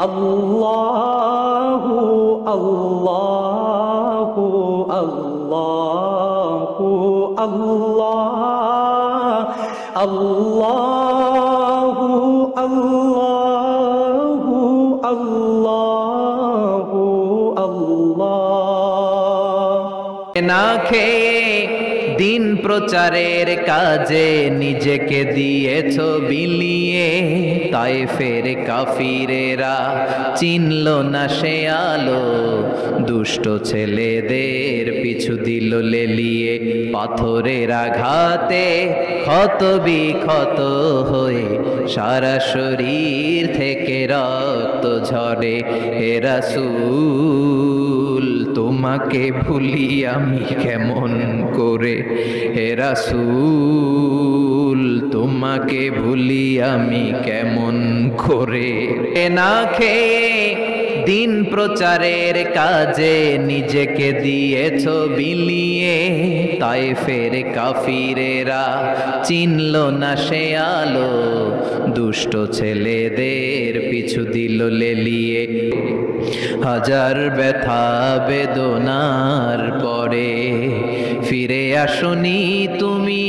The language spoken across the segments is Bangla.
আল্লাহু আল্লাহু আল্লাহু আল্লাহ আল্লাহু আল্লাহু আল্লাহু আল্লাহ। না খেয়ে দিন প্রচারের কাজে নিজেকে দিয়েছ বিলিয়ে, তায়েফের কাফিরেরা চিনল না সে আলো, দুষ্ট ছেলেদের পিছু দিল লেলিয়ে, পাথরের আঘাতে ক্ষত বিক্ষত হয়ে সারা শরীর থেকে রক্ত ঝরে। হে রাসূল তোমাকে ভুলি আমি কেমন করে, হে রাসূল তোমাকে ভুলি আমি কেমন করে। না খেয়ে দিন প্রচারের কাজে নিজেকে দিয়েছ বিলিয়ে, তায়েফের কাফিরেরা চিনল না সে আলো, দুষ্ট ছেলেদের পিছু দিল লেলিয়ে। হাজার ব্যথা বেদনার পরে ফিরে আসনি তুমি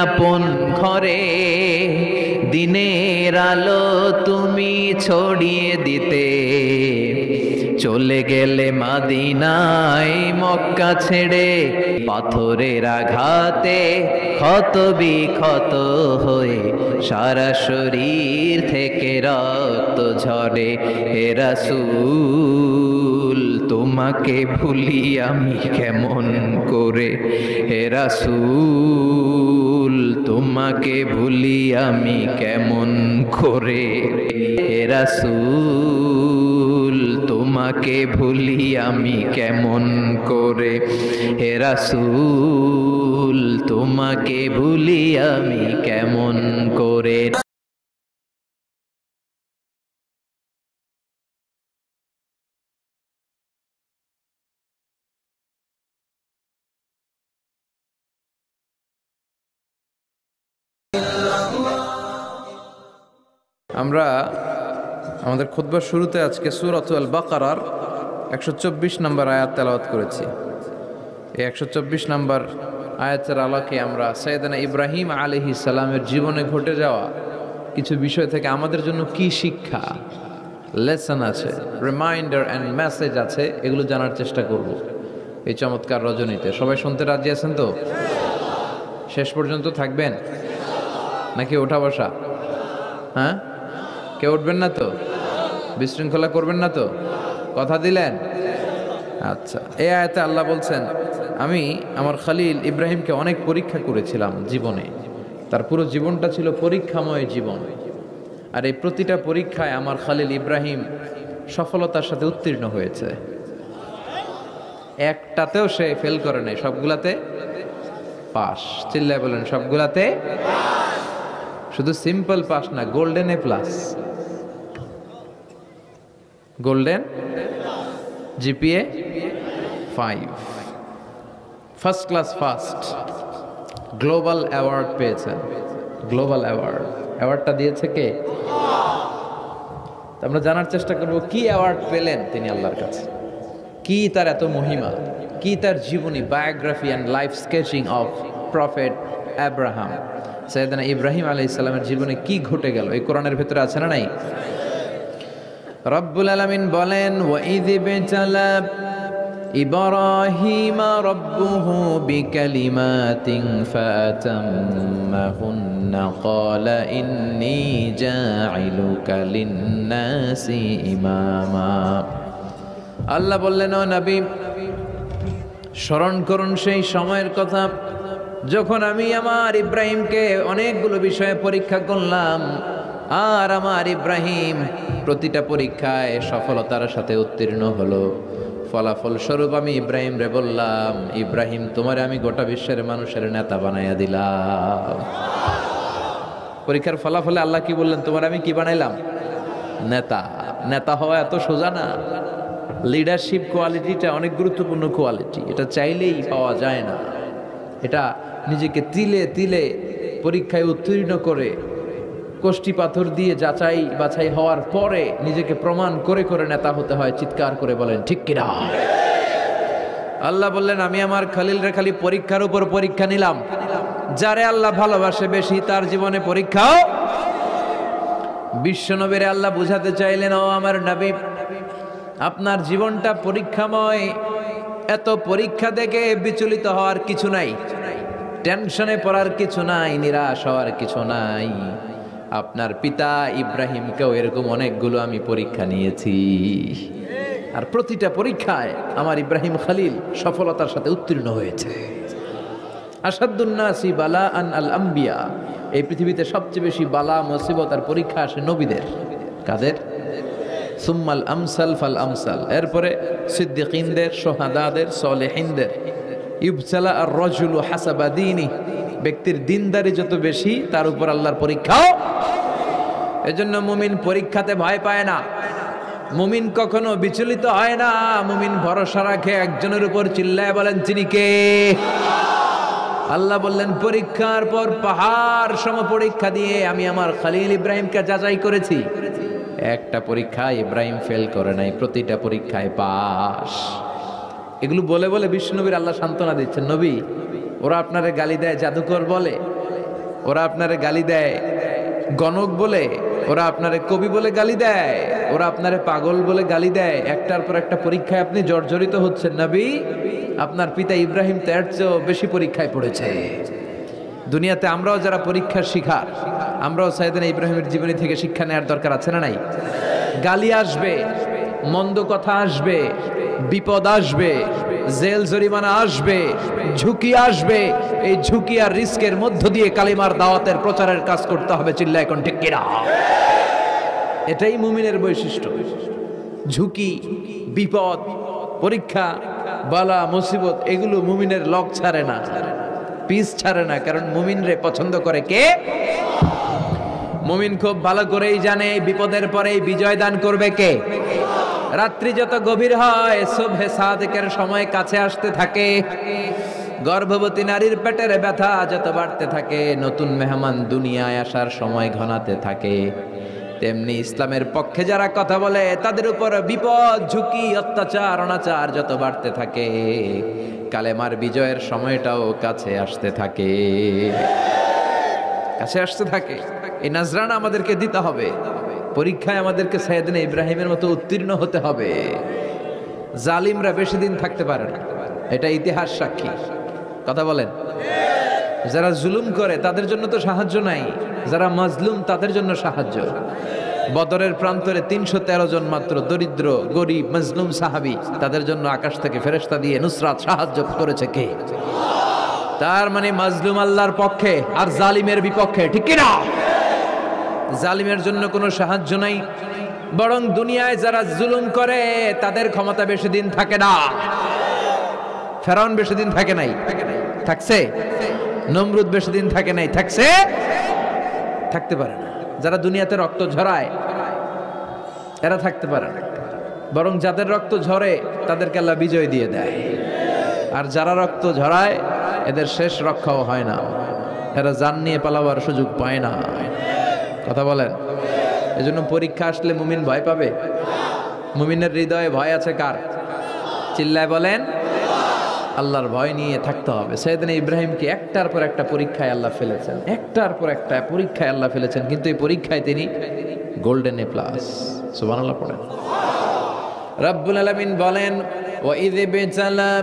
আপন ঘরে, দিনের আলো তুমি ছড়িয়ে দিতে চলে গেলে মাদিনায় মক্কা ছেড়ে। পাথরের আঘাতে ক্ষত বিক্ষত হয়ে সারা শরীর থেকে রক্ত ঝরে। হে রাসূল তোমাকে ভুলি আমি কেমন করে, হে রাসূল তোমাকে ভুলি আমি কেমন করে। হে রাসূল তোমাকে ভুলি আমি কেমন করে, হে রাসূল তোমাকে ভুলি আমি কেমন করে। আমরা আমাদের খুতবার শুরুতে আজকে সূরাতুল বাকারার 124 নম্বর আয়াত তেলাওয়াত করেছি। এই 124 নম্বর আয়াতের আলোকে আমরা সাইয়েদনা ইব্রাহিম আলাইহিস সালামের জীবনে ঘটে যাওয়া কিছু বিষয় থেকে আমাদের জন্য কি শিক্ষা, লেসন আছে, রিমাইন্ডার অ্যান্ড মেসেজ আছে, এগুলো জানার চেষ্টা করব এই চমৎকার রজনীতে। সবাই শুনতে রাজি আছেন তো? শেষ পর্যন্ত থাকবেন নাকি ওঠা বসা? হ্যাঁ, কেউ উঠবেন না তো? বিশৃঙ্খলা করবেন না তো? কথা দিলেন? আচ্ছা, এই আয়াতে আল্লাহ বলছেন, আমি আমার খলিল ইব্রাহিমকে অনেক পরীক্ষা করেছিলাম জীবনে। তার পুরো জীবনটা ছিল পরীক্ষাময় জীবন, আর এই প্রতিটা পরীক্ষায় আমার খলিল ইব্রাহিম সফলতার সাথে উত্তীর্ণ হয়েছে। একটাতেও সে ফেল করে নাই, সবগুলাতে পাস। চিল্লায় বলেন সবগুলাতে। শুধু সিম্পল পাস না, golden A plus, golden GPA 5, first class first, global award পেয়েছেন। গ্লোবাল অ্যাওয়ার্ড, অ্যাওয়ার্ডটা দিয়েছে কে? আমরা জানার চেষ্টা করব কি অ্যাওয়ার্ড পেলেন তিনি আল্লাহর কাছে, কি তার এত মহিমা, কি তার জীবনী, biography and life sketching of prophet Abraham. সাইয়েদনা ইব্রাহিম আলাইহিস সালামের জীবনে কি ঘটে গেল এই কোরআনের ভেতরে আছে না নাই? রব্বুল আলামিন বলেন, ওয়াইয ইবতালা ইব্রাহিম রাব্বুহু বিকালিমাতিন ফাতাম্মাহুন্না ক্বালা ইন্নী জাঈলুকা লিন-নাসি ইমামা। আল্লাহ বললেন, ও নবী, স্মরণ করুন সেই সময়ের কথা যখন আমি আমার ইব্রাহিমকে অনেকগুলো বিষয়ে পরীক্ষা করলাম, আর আমার ইব্রাহিম প্রতিটা পরীক্ষায় সফলতার সাথে উত্তীর্ণ হলো। ফলাফল স্বরূপ আমি ইব্রাহিম রে বললাম, ইব্রাহিম তোমারে আমি গোটা বিশ্বের মানুষের নেতা বানাইয়া দিলাম। পরীক্ষার ফলাফলে আল্লাহ কি বললেন? তোমার আমি কি বানাইলাম? নেতা। নেতা হওয়া এত সোজা না। লিডারশিপ কোয়ালিটিটা অনেক গুরুত্বপূর্ণ কোয়ালিটি, এটা চাইলেই পাওয়া যায় না। এটা নিজেকে তিলে তিলে পরীক্ষায় উত্তীর্ণ করে কষ্টি পাথর দিয়ে যাচাই বাছাই হওয়ার পরে নিজেকে প্রমাণ করে করে নেতা হতে হয়। চিৎকার করে বলেন ঠিক কিনা? আল্লাহ বললেন, আমি আমার খলিলরে খালি পরীক্ষার উপর পরীক্ষা নিলাম। যারে আল্লাহ ভালোবাসে বেশি তার জীবনে পরীক্ষাও। বিশ্বনবীরে আল্লাহ বুঝাতে চাইলেন, ও আমার নবী, আপনার জীবনটা পরীক্ষাময়। এত পরীক্ষা দেখে বিচলিত হওয়ার কিছু নাই, টেনশনে পড়ার কিছু নাই, নিরাশ হওয়ার কিছু নাই। আপনার পিতা ইব্রাহিমকেও এরকম অনেকগুলো আমি পরীক্ষা নিয়েছি, আর প্রতিটা পরীক্ষায় আমার ইব্রাহিম খলিল সফলতার সাথে উত্তীর্ণ হয়েছে। আসাদুন্নাসি বালা আন আল আম্বিয়া, এই পৃথিবীতে সবচেয়ে বেশি বালা মুসিবত আর পরীক্ষা আসে নবীদের। কাদের? সুম্মাল আমসাল ফাল আমসাল, এরপরে সিদ্দিকিনদের, সোহাদাদের, সলেহিনদের। ইবতালা আর রাজুলু হাসাবা দীনি, ব্যক্তির দিনদারি যত বেশি তার উপর আল্লাহর পরীক্ষাও। এজন্য মুমিন পরীক্ষাতে ভয় পায় না, মুমিন কখনো বিচলিত হয় না। মুমিন ভরসা রাখে একজনের উপর, চিল্লায় বলেন তিনি কে? আল্লাহ বললেন, পরীক্ষার পর পাহাড় সম পরীক্ষা দিয়ে আমি আমার খলিল ইব্রাহিমকে যাচাই করেছি। একটা পরীক্ষায় ইব্রাহিম ফেল করে নাই, প্রতিটা পরীক্ষায় পাস। এগুলো বলে বলে বিশ্বনবীর আল্লাহ সান্ত্বনা দিচ্ছেন, নবী ওরা আপনারে গালি দেয় জাদুকর বলে, ওরা আপনারে গালি দেয় গণক বলে, ওরা আপনারে কবি বলে গালি দেয়, ওরা আপনারে পাগল বলে গালি দেয়। একটার পর একটা পরীক্ষায় আপনি জর্জরিত হচ্ছেন। নবী, আপনার পিতা ইব্রাহিম তো এর চেয়েও বেশি পরীক্ষায় পড়েছে। দুনিয়াতে আমরাও যারা পরীক্ষার শিকার, আমরাও সাইয়েদনা ইব্রাহিমের জীবনী থেকে শিক্ষা নেওয়ার দরকার আছে না নাই? গালি আসবে, মন্দ কথা আসবে, বিপদ আসবে, জেল জরিমানা আসবে, ঝুঁকি আসবে। এই ঝুঁকি আর রিস্কের মধ্য দিয়ে কালিমার দাওয়াতের প্রচারের কাজ করতে হবে। চিল্লায় এখন ঠিক কিনা? এটাই মুমিনের বৈশিষ্ট্য। ঝুঁকি, বিপদ, পরীক্ষা, বালা মুসিবত, এগুলো মুমিনের লক ছাড়ে না, পিস ছাড়ে না। কারণ মুমিনরে পছন্দ করে কে? মুমিন খুব ভালো করেই জানে বিপদের পরে বিজয় দান করবে কে। রাত্রি যত গভীর হয়, সুবহে সাদিকের সময় কাছে আসতে থাকে, গর্ভবতী নারীর পেটের ব্যথা যত বাড়তে থাকে, নতুন মেহমান দুনিয়ায় আসার সময় ঘনাতে থাকে, তেমনি ইসলামের পক্ষে যারা কথা বলে তাদের উপর বিপদ, ঝুঁকি, অত্যাচার, অনাচার যত বাড়তে থাকে, কালেমার বিজয়ের সময়টাও কাছে আসতে থাকে, কাছে আসতে থাকে। এই নাজরানা আমাদেরকে দিতে হবে। পরীক্ষায় আমাদেরকে সাইয়েদনা ইব্রাহিমের মতো উত্তীর্ণ হতে হবে। জালিমরা বেশি দিন থাকতে পারে না, এটা ইতিহাস সাক্ষী। কথা বলেন। যারা জুলুম করে তাদের জন্য তো সাহায্য নাই, যারা মাজলুম তাদের জন্য সাহায্য। বদরের প্রান্তরে ৩১৩ জন মাত্র দরিদ্র, গরিব, মাজলুম সাহাবী, তাদের জন্য আকাশ থেকে ফেরেশতা দিয়ে নুসরাত, সাহায্য করেছে কে? তার মানে মাজলুম আল্লাহর পক্ষে আর জালিমের বিপক্ষে, ঠিক কি না? জালিমের জন্য কোনো সাহায্য নাই, বরং দুনিয়ায় যারা জুলুম করে তাদের ক্ষমতা বেশি দিন থাকে না। ফেরাউন বেশি দিন থাকে নাই, থাকছে? নমরুদ বেশি দিন থাকে নাই, থাকছে? থাকতে পারে না। যারা দুনিয়াতে রক্ত ঝরায় এরা থাকতে পারে না, বরং যাদের রক্ত ঝরে তাদেরকে আল্লাহ বিজয় দিয়ে দেয়। আর যারা রক্ত ঝরায় এদের শেষ রক্ষাও হয় না, এরা জান নিয়ে পালাবার সুযোগ পায় না। কথা বলেন। এজন্য পরীক্ষা আসলে মুমিন ভয় পাবে। মুমিনের হৃদয়ে ভয় আছে কার? চিল্লায় বলেন। আল্লাহর ভয় নিয়ে থাকতে হবে। সাইয়েদনা ইব্রাহিমকে একটার পর একটা পরীক্ষায় আল্লাহ ফেলেছেন, একটার পর একটা পরীক্ষায় আল্লাহ ফেলেছেন, কিন্তু এই পরীক্ষায় তিনি গোল্ডেন এ প্লাস। সুবহানাল্লাহ পড়েন। রব্বুল আলামিন বলেন, ওয়া ইয বিতালা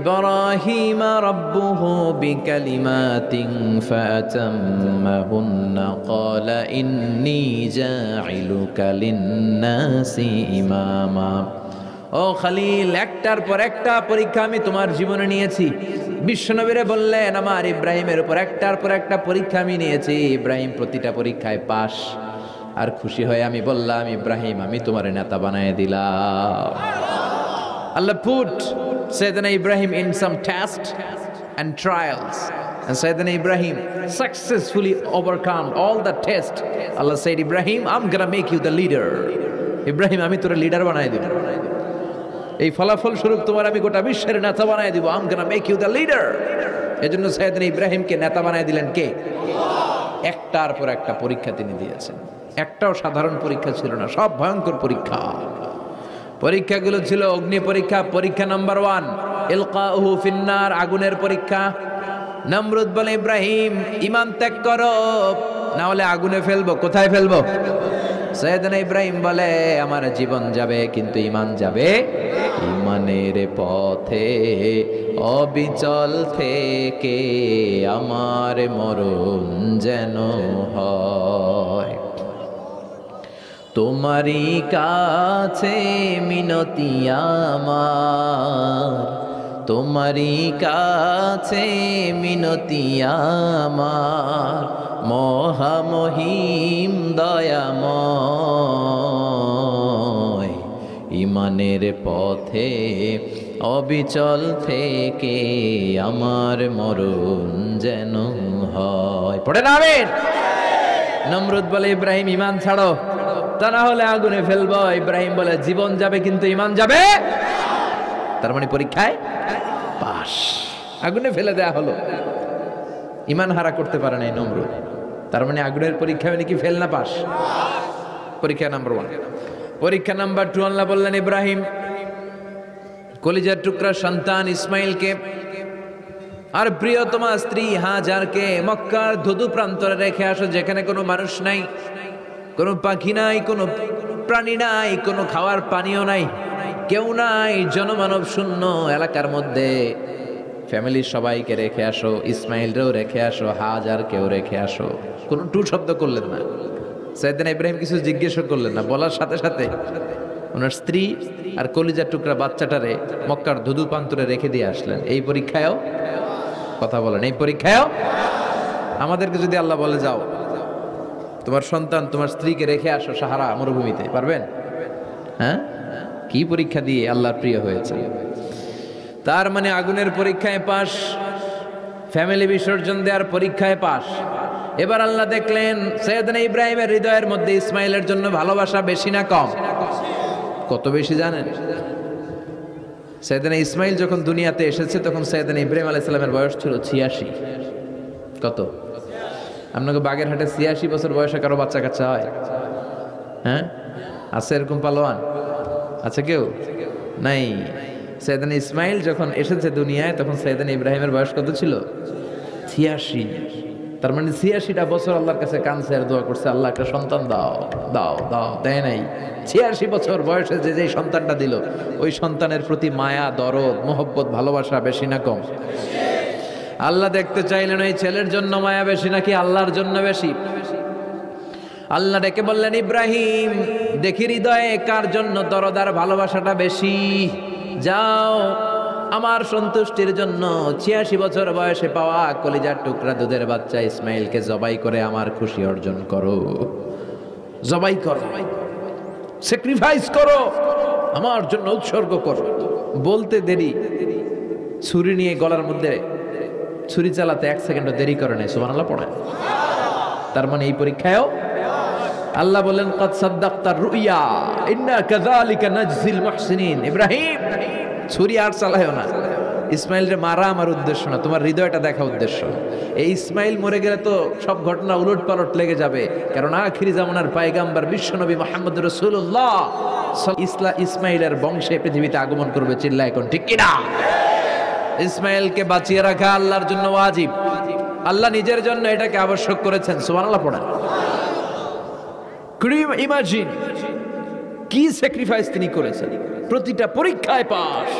ইব্রাহিম রাব্বুহু বিকালিমাতিন ফাতাম্মাহুন্না ক্বালা ইন্নী জাইলুকা লিন-নাসি ইমামা। ও খলিল, একটার পর একটা পরীক্ষা আমি তোমার জীবনে নিয়েছি। বিশ্বনবীরে বললেন, আমার ইব্রাহিমের উপর একটার পর একটা পরীক্ষা আমি নিয়েছি। ইব্রাহিম প্রতিটা পরীক্ষায় পাস। আর খুশি হয়ে আমি বললাম, ইব্রাহিম আমি তোমার নেতা বানায় দিলাম। আল্লাহ put Sayyidina Ibrahim in some tests and trials, and Sayyidina Ibrahim successfully overcome all the tests. Allah said, Ibrahim, I'm gonna make you the leader. Ibrahim আমি তোর লিডার বানায় দিব, এই ফলাফল স্বরূপ তোমার আমি গোটা বিশ্বের নেতা বানায় দিব। I'm gonna make you the leader. এজন্য সাইয়েদনা ইব্রাহিমকে নেতা বানায় দিলেন কে? একটার পর একটা পরীক্ষা তিনি দিয়েছেন। একটাও সাধারণ পরীক্ষা ছিল না, সব ভয়ঙ্কর পরীক্ষা। পরীক্ষাগুলো ছিল অগ্নি পরীক্ষা। পরীক্ষা নাম্বার 1 ইলকাউহু ফিন্নার, আগুনের পরীক্ষা। নমরুদ বলে, ইব্রাহিম ঈমান ত্যাগ করো, না হলে আগুনে ফেলবো। কোথায় ফেলবো? সৈয়দনা ইব্রাহিম বলে, আমার জীবন যাবে কিন্তু ঈমান যাবে। ঈমানের পথে অবিচল থেকে আমার মরণ যেন হয়। তোমারই কাছে মিনতি আমার, তোমারই কাছে মিনতি আমার, মহামহিম দয়াময়। ঈমানের পথে অবিচল থেকে আমার মরণ যেন হয়। পড়ে না আমিন। নমরুদ বলে, ইব্রাহিম ঈমান ছাড়ো, তা না হলে আগুনে ফেলবো। ইব্রাহিম বলে, জীবন যাবে কিন্তু ঈমান যাবে। তার মানে পরীক্ষায় পাস, আগুনে ফেলে দেয়া হলো। ঈমান হারা করতে পারে নাই নমরুদ। তার মানে আগুনের পরীক্ষা মানে কি ফেল না পাস? পরীক্ষা নাম্বার 1। পরীক্ষা নাম্বার 2 আল্লাহ বললেন, ইব্রাহিম কলিজার টুকরা সন্তান ইসমাইলকে আর প্রিয়তমা স্ত্রী হাজারকে মক্কার ধুধু প্রান্তরে রেখে আসো, যেখানে কোনো মানুষ নাই, কোনো পাখি নাই, কোনো প্রাণী নাই, কোনো খাওয়ার পানিও নাই, কেউ নাই, জনমানব শূন্য এলাকার মধ্যে ফ্যামিলির সবাইকে রেখে আসো, ইসমাইলরেও রেখে আসো, হাজারকেও রেখে আসো। কোনো টু শব্দ করলেন না। সাইয়েদনা ইব্রাহিম কিছু জিজ্ঞেস করলেন না, বলার সাথে সাথে ওনার স্ত্রী আর কলিজার টুকরা বাচ্চাটারে মক্কার ধুধু প্রান্তরে রেখে দিয়ে আসলেন। এই পরীক্ষায়ও কথা বলেন, এই পরীক্ষায়ও আমাদেরকে যদি আল্লাহ বলে, যাও তোমার সন্তান তোমার স্ত্রীকে রেখে আসো সাহারা মরুভূমিতে, পারবেন? হ্যাঁ, কি পরীক্ষা দিয়ে আল্লাহর প্রিয় হয়েছে। তার মানে আগুনের পরীক্ষায় পাস, ফ্যামিলি বিসর্জন দেওয়ার পরীক্ষায় পাস। এবার আল্লাহ দেখলেন সৈয়দনা ইব্রাহিমের হৃদয়ের মধ্যে ইসমাইলের জন্য ভালোবাসা বেশি না কম? কত বেশি জানেন? সৈয়দনা ইসমাইল যখন দুনিয়াতে এসেছে তখন সৈয়দনা ইব্রাহিম আলাইহিস সালামের বয়স ছিল 86। কত? আপনাকে বাগেরহাটে 86 বছর বয়সে কারো বাচ্চা কাচ্চা হয়? হ্যাঁ, আছে এরকম পালোয়ান? আছে কেউ? নাই। সৈয়দনা ইসমাইল যখন এসেছে দুনিয়ায় তখন সৈয়দনা ইব্রাহিমের বয়স কত ছিল? 86। তার মানে 86টা বছর আল্লাহর কাছে কাঁদছে আর দোয়া করছে, আল্লাহ একটা সন্তান দাও দাও দাও, দেয় নাই। 86 বছর বয়সে যে যেই সন্তানটা দিল, ওই সন্তানের প্রতি মায়া, দরদ, মোহব্বত, ভালোবাসা বেশি না কম? আল্লাহ দেখতে চাইলেন ওই ছেলের জন্য মায়া বেশি নাকি আল্লাহর জন্য বেশি। আল্লাহ ডেকে বললেন, ইব্রাহিম দেখি হৃদয়ে কার জন্য দরদ আর ভালোবাসাটা বেশি। যাও আমার সন্তুষ্টির জন্য 86 বছর বয়সে পাওয়া কলিজার টুকরা দুধের বাচ্চা ইসমাইলকে জবাই করে আমার খুশি অর্জন করো। জবাই করো, স্যাক্রিফাইস করো, আমার জন্য উৎসর্গ করো। বলতে দেরি, ছুরি নিয়ে গলার মধ্যে ছুরি চালাতে 1 সেকেন্ডও দেরি করে নাই। সুবহানাল্লাহ পড়েন। তার মানে এই পরীক্ষায়ও আল্লাহ বলেন, ক্বাদ সাদ্দাকতার রুইয়া ইন্না কাযালিকা নাজজিল মুহসিনিন। ইব্রাহিম ছুরি আর চালায়ও না। ইসমাইলরে মারা আমার উদ্দেশ্য না, তোমার হৃদয়টা দেখা উদ্দেশ্য। এই ইসমাইল মরে গেলে তো সব ঘটনা উলট পালট লেগে যাবে, কারণ আখিরি জামানার পয়গম্বর বিশ্বনবী মুহাম্মদ রাসূলুল্লাহ ইসমাইলের বংশে পৃথিবীতে আগমন করবে। চিল্লায় কোন ঠিক কিনা? ইসমাইলকে বাঁচিয়ে রাখা আল্লাহর জন্য ওয়াজিব। আল্লাহ নিজের জন্য এটাকে আবশ্যক করেছেন। সুবহানাল্লাহ পড়া। ইমাজিন কি স্যাক্রিফাইস তিনি করেছেন। প্রতিটা পরীক্ষায় পাস।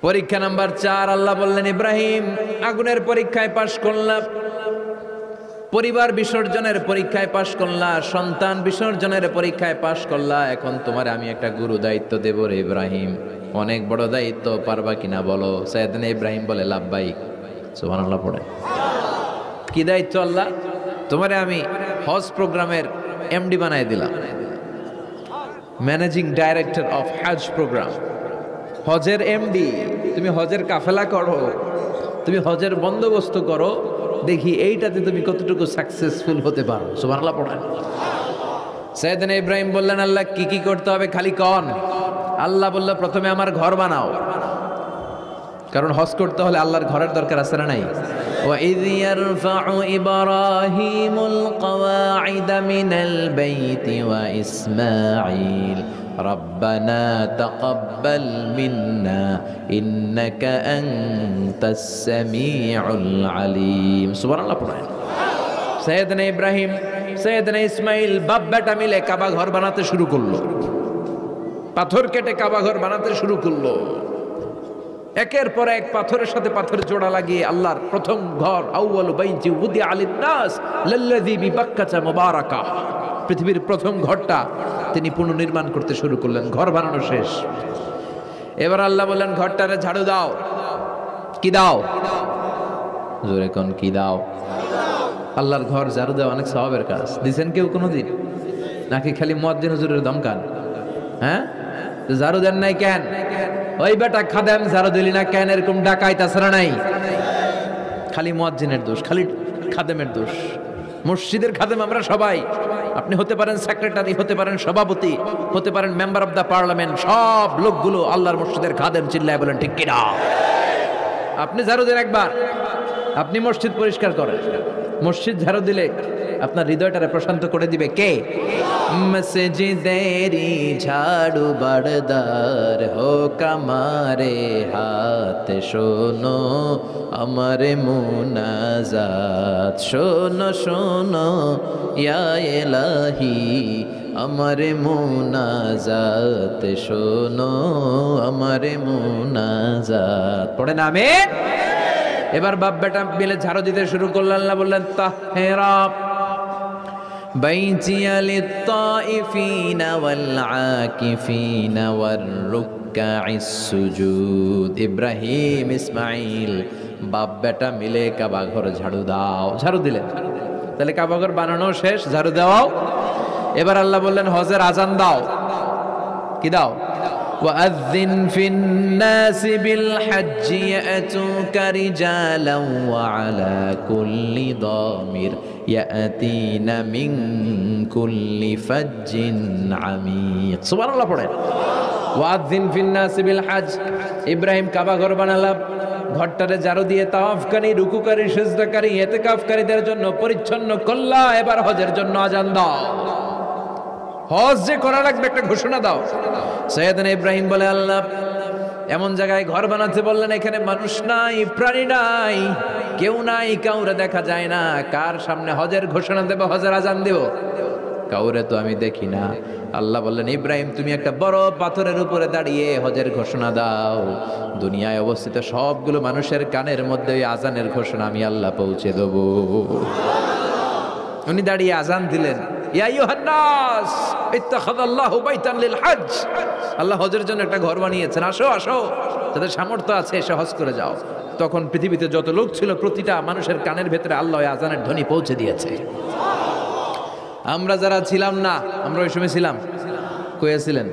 পরীক্ষা নাম্বার 4 আল্লাহ বললেন, ইব্রাহিম আগুনের পরীক্ষায় পাস করলা, পরিবার বিসর্জনের পরীক্ষায় পাস করলা, সন্তান বিসর্জনের পরীক্ষায় পাস করলা। এখন তোমার আমি একটা গুরু দায়িত্ব দেব রে ইব্রাহিম। অনেক বড় দায়িত্ব, পারবা কিনা বলো? সাইয়েদনা ইব্রাহিম বলে, লাব্বাইক। সুবহানাল্লাহ পড়ে। কি দায়িত্ব আল্লাহ? তোমারে আমি হজ প্রোগ্রামের এমডি বানাই দিলাম, managing director of Hajj program. হজের এমডি। তুমি হজের কাফেলা করো, তুমি হজের বন্দোবস্ত করো, দেখি এইটাতে তুমি কতটুকু সাকসেসফুল হতে পারো। সুবহানাল্লাহ পড়েন। সাইয়েদনা ইব্রাহিম বললেন, আল্লাহ কি কি করতে হবে খালি কন। আল্লাহ বলল, প্রথমে আমার ঘর বানাও। কারণ হজ করতে হলে আল্লাহর ঘরের দরকার আছে না নাই? وَإِذْ يَرْفَعُ إِبْرَاهِيمُ الْقَوَاعِدَ مِنَ الْبَيْتِ وَإِسْمَاعِيلُ رَبَّنَا تَقَبَّلْ مِنَّا إِنَّكَ أَنْتَ السَّمِيعُ الْعَلِيمُ সুবহানাল্লাহ পড়েন। সৈয়দনা ইব্রাহিম, সৈয়দনা ইসমাইল বাপ বেটা মিলে কাবা ঘর বানাতে শুরু করলো। পাথর কেটে কাবা ঘর বানাতে শুরু করলো। একের পর এক পাথরের সাথে পাথর জোড়া লাগিয়ে আল্লাহর প্রথম ঘর, আউয়ালু বাইতি উদিআ লিন-নাস লাল্লাযী বিবাক্কাতা মুবারাকা, পৃথিবীর প্রথম ঘরটা তিনি পুনর্নির্মাণ করতে শুরু করলেন। ঘর বানানো শেষ। এবার আল্লাহ বললেন, ঘরটারে ঝাড়ু দাও। কি দাও? জোরে কোন, কি দাও? আল্লাহর ঘর ঝাড়ু দেওয়া অনেক সওয়াবের কাজ। দিছেন কেউ কোনোদিন? নাকি খালি মুয়াজ্জিন হুজুরের দমকান? হ্যাঁ, ঝাড়ু দেন নাই কেন? ওই বেটা খাদেম ঝাড়ু দিলি না কেন, এরকম ডাকাইত আছে না নাই? খালি মুয়াজ্জিনের দোষ, খালি খাদেমের দোষ। মসজিদের খাদেম আমরা সবাই। আপনি হতে পারেন সেক্রেটারি, হতে পারেন সভাপতি, হতে পারেন মেম্বার অফ দ্য পার্লামেন্ট, সব লোকগুলো আল্লাহর মসজিদের খাদেম। চিল্লায় বলেন ঠিক কিনা? আপনি ঝাড়ু দেন একবার, আপনি মসজিদ পরিষ্কার করেন। মসজিদ ঝাড়ু দিলে আপনার হৃদয়টারে প্রশান্ত করে দিবে কে? মসজিদেরি ঝাড়ু বারদার হোক আমারে হাত, শোনো আমার মুনাজাত, শোনো শোনো ইয়া ইলাহি আমার মুনাজাত, শোনো আমার মুনাজাত। পড়ে না আমিন? এবার বাপ বেটা মিলে ঝাড়ু দিতে শুরু করলেন। আল্লাহ বললেন, তাহেরা বাইতিয়া লিত্তাইফিনা ওয়াল আকিফিনা ওয়ার রুকআইস সুজুদ। ইব্রাহিম ইসমাইল বাপ বেটা মিলে কাবা ঘর ঝাড়ু দাও। ঝাড়ু দিলেন। তাহলে কাবা ঘর বানানো শেষ, ঝাড়ু দাও। এবার আল্লাহ বললেন, হজের আজান দাও। কি দাও? وأذن في الناس بالحج يأتوك رجالا وعلى كل ضامر يأتين من كل فج عميق। সুবহানাল্লাহ পড়েন। ওয়াযিন ফিন নাস বিল হজ। ইব্রাহিম কাবা ঘর বানালাম, ঘরটারে ঝাড়ু দিয়ে তাওয়াফকারী, রুকুকারী, সিজদাকারী, ইতিকাফকারীদের জন্য পরিচ্ছন্ন করলা। এবার হজের জন্য আজান দাও। হজ যে করা লাগবে একটা ঘোষণা দাও। সৈয়দনা ইব্রাহিম বলে, আল্লাহ এমন জায়গায় ঘর বানাতে বললেন এখানে মানুষ নাই, প্রাণী নাই, কেউ নাই, কাউরে দেখা যায় না। কার সামনে হজের ঘোষণা দেব, হজের আজান দেব? কাউরে তো আমি দেখি না। আল্লাহ বললেন, ইব্রাহিম তুমি একটা বড় পাথরের উপরে দাঁড়িয়ে হজের ঘোষণা দাও। দুনিয়ায় অবস্থিত সবগুলো মানুষের কানের মধ্যে ওই আজানের ঘোষণা আমি আল্লাহ পৌঁছে দেব। উনি দাঁড়িয়ে আজান দিলেন, ইয়া আইয়ুহান নাস ইত্তাখাযাল্লাহু বাইতান লিল হজ। আল্লাহ হজের জন্য একটা ঘর বানিয়েছেন, আসো আসো, যাদের সামর্থ্য আছে এসে হজ করে যাও। তখন পৃথিবীতে যত লোক ছিল প্রতিটা মানুষের কানের ভেতরে আল্লাহ আজানের ধ্বনি পৌঁছে দিয়েছে। আমরা যারা ছিলাম না, আমরা ওই সময় ছিলাম, কয়েছিলেন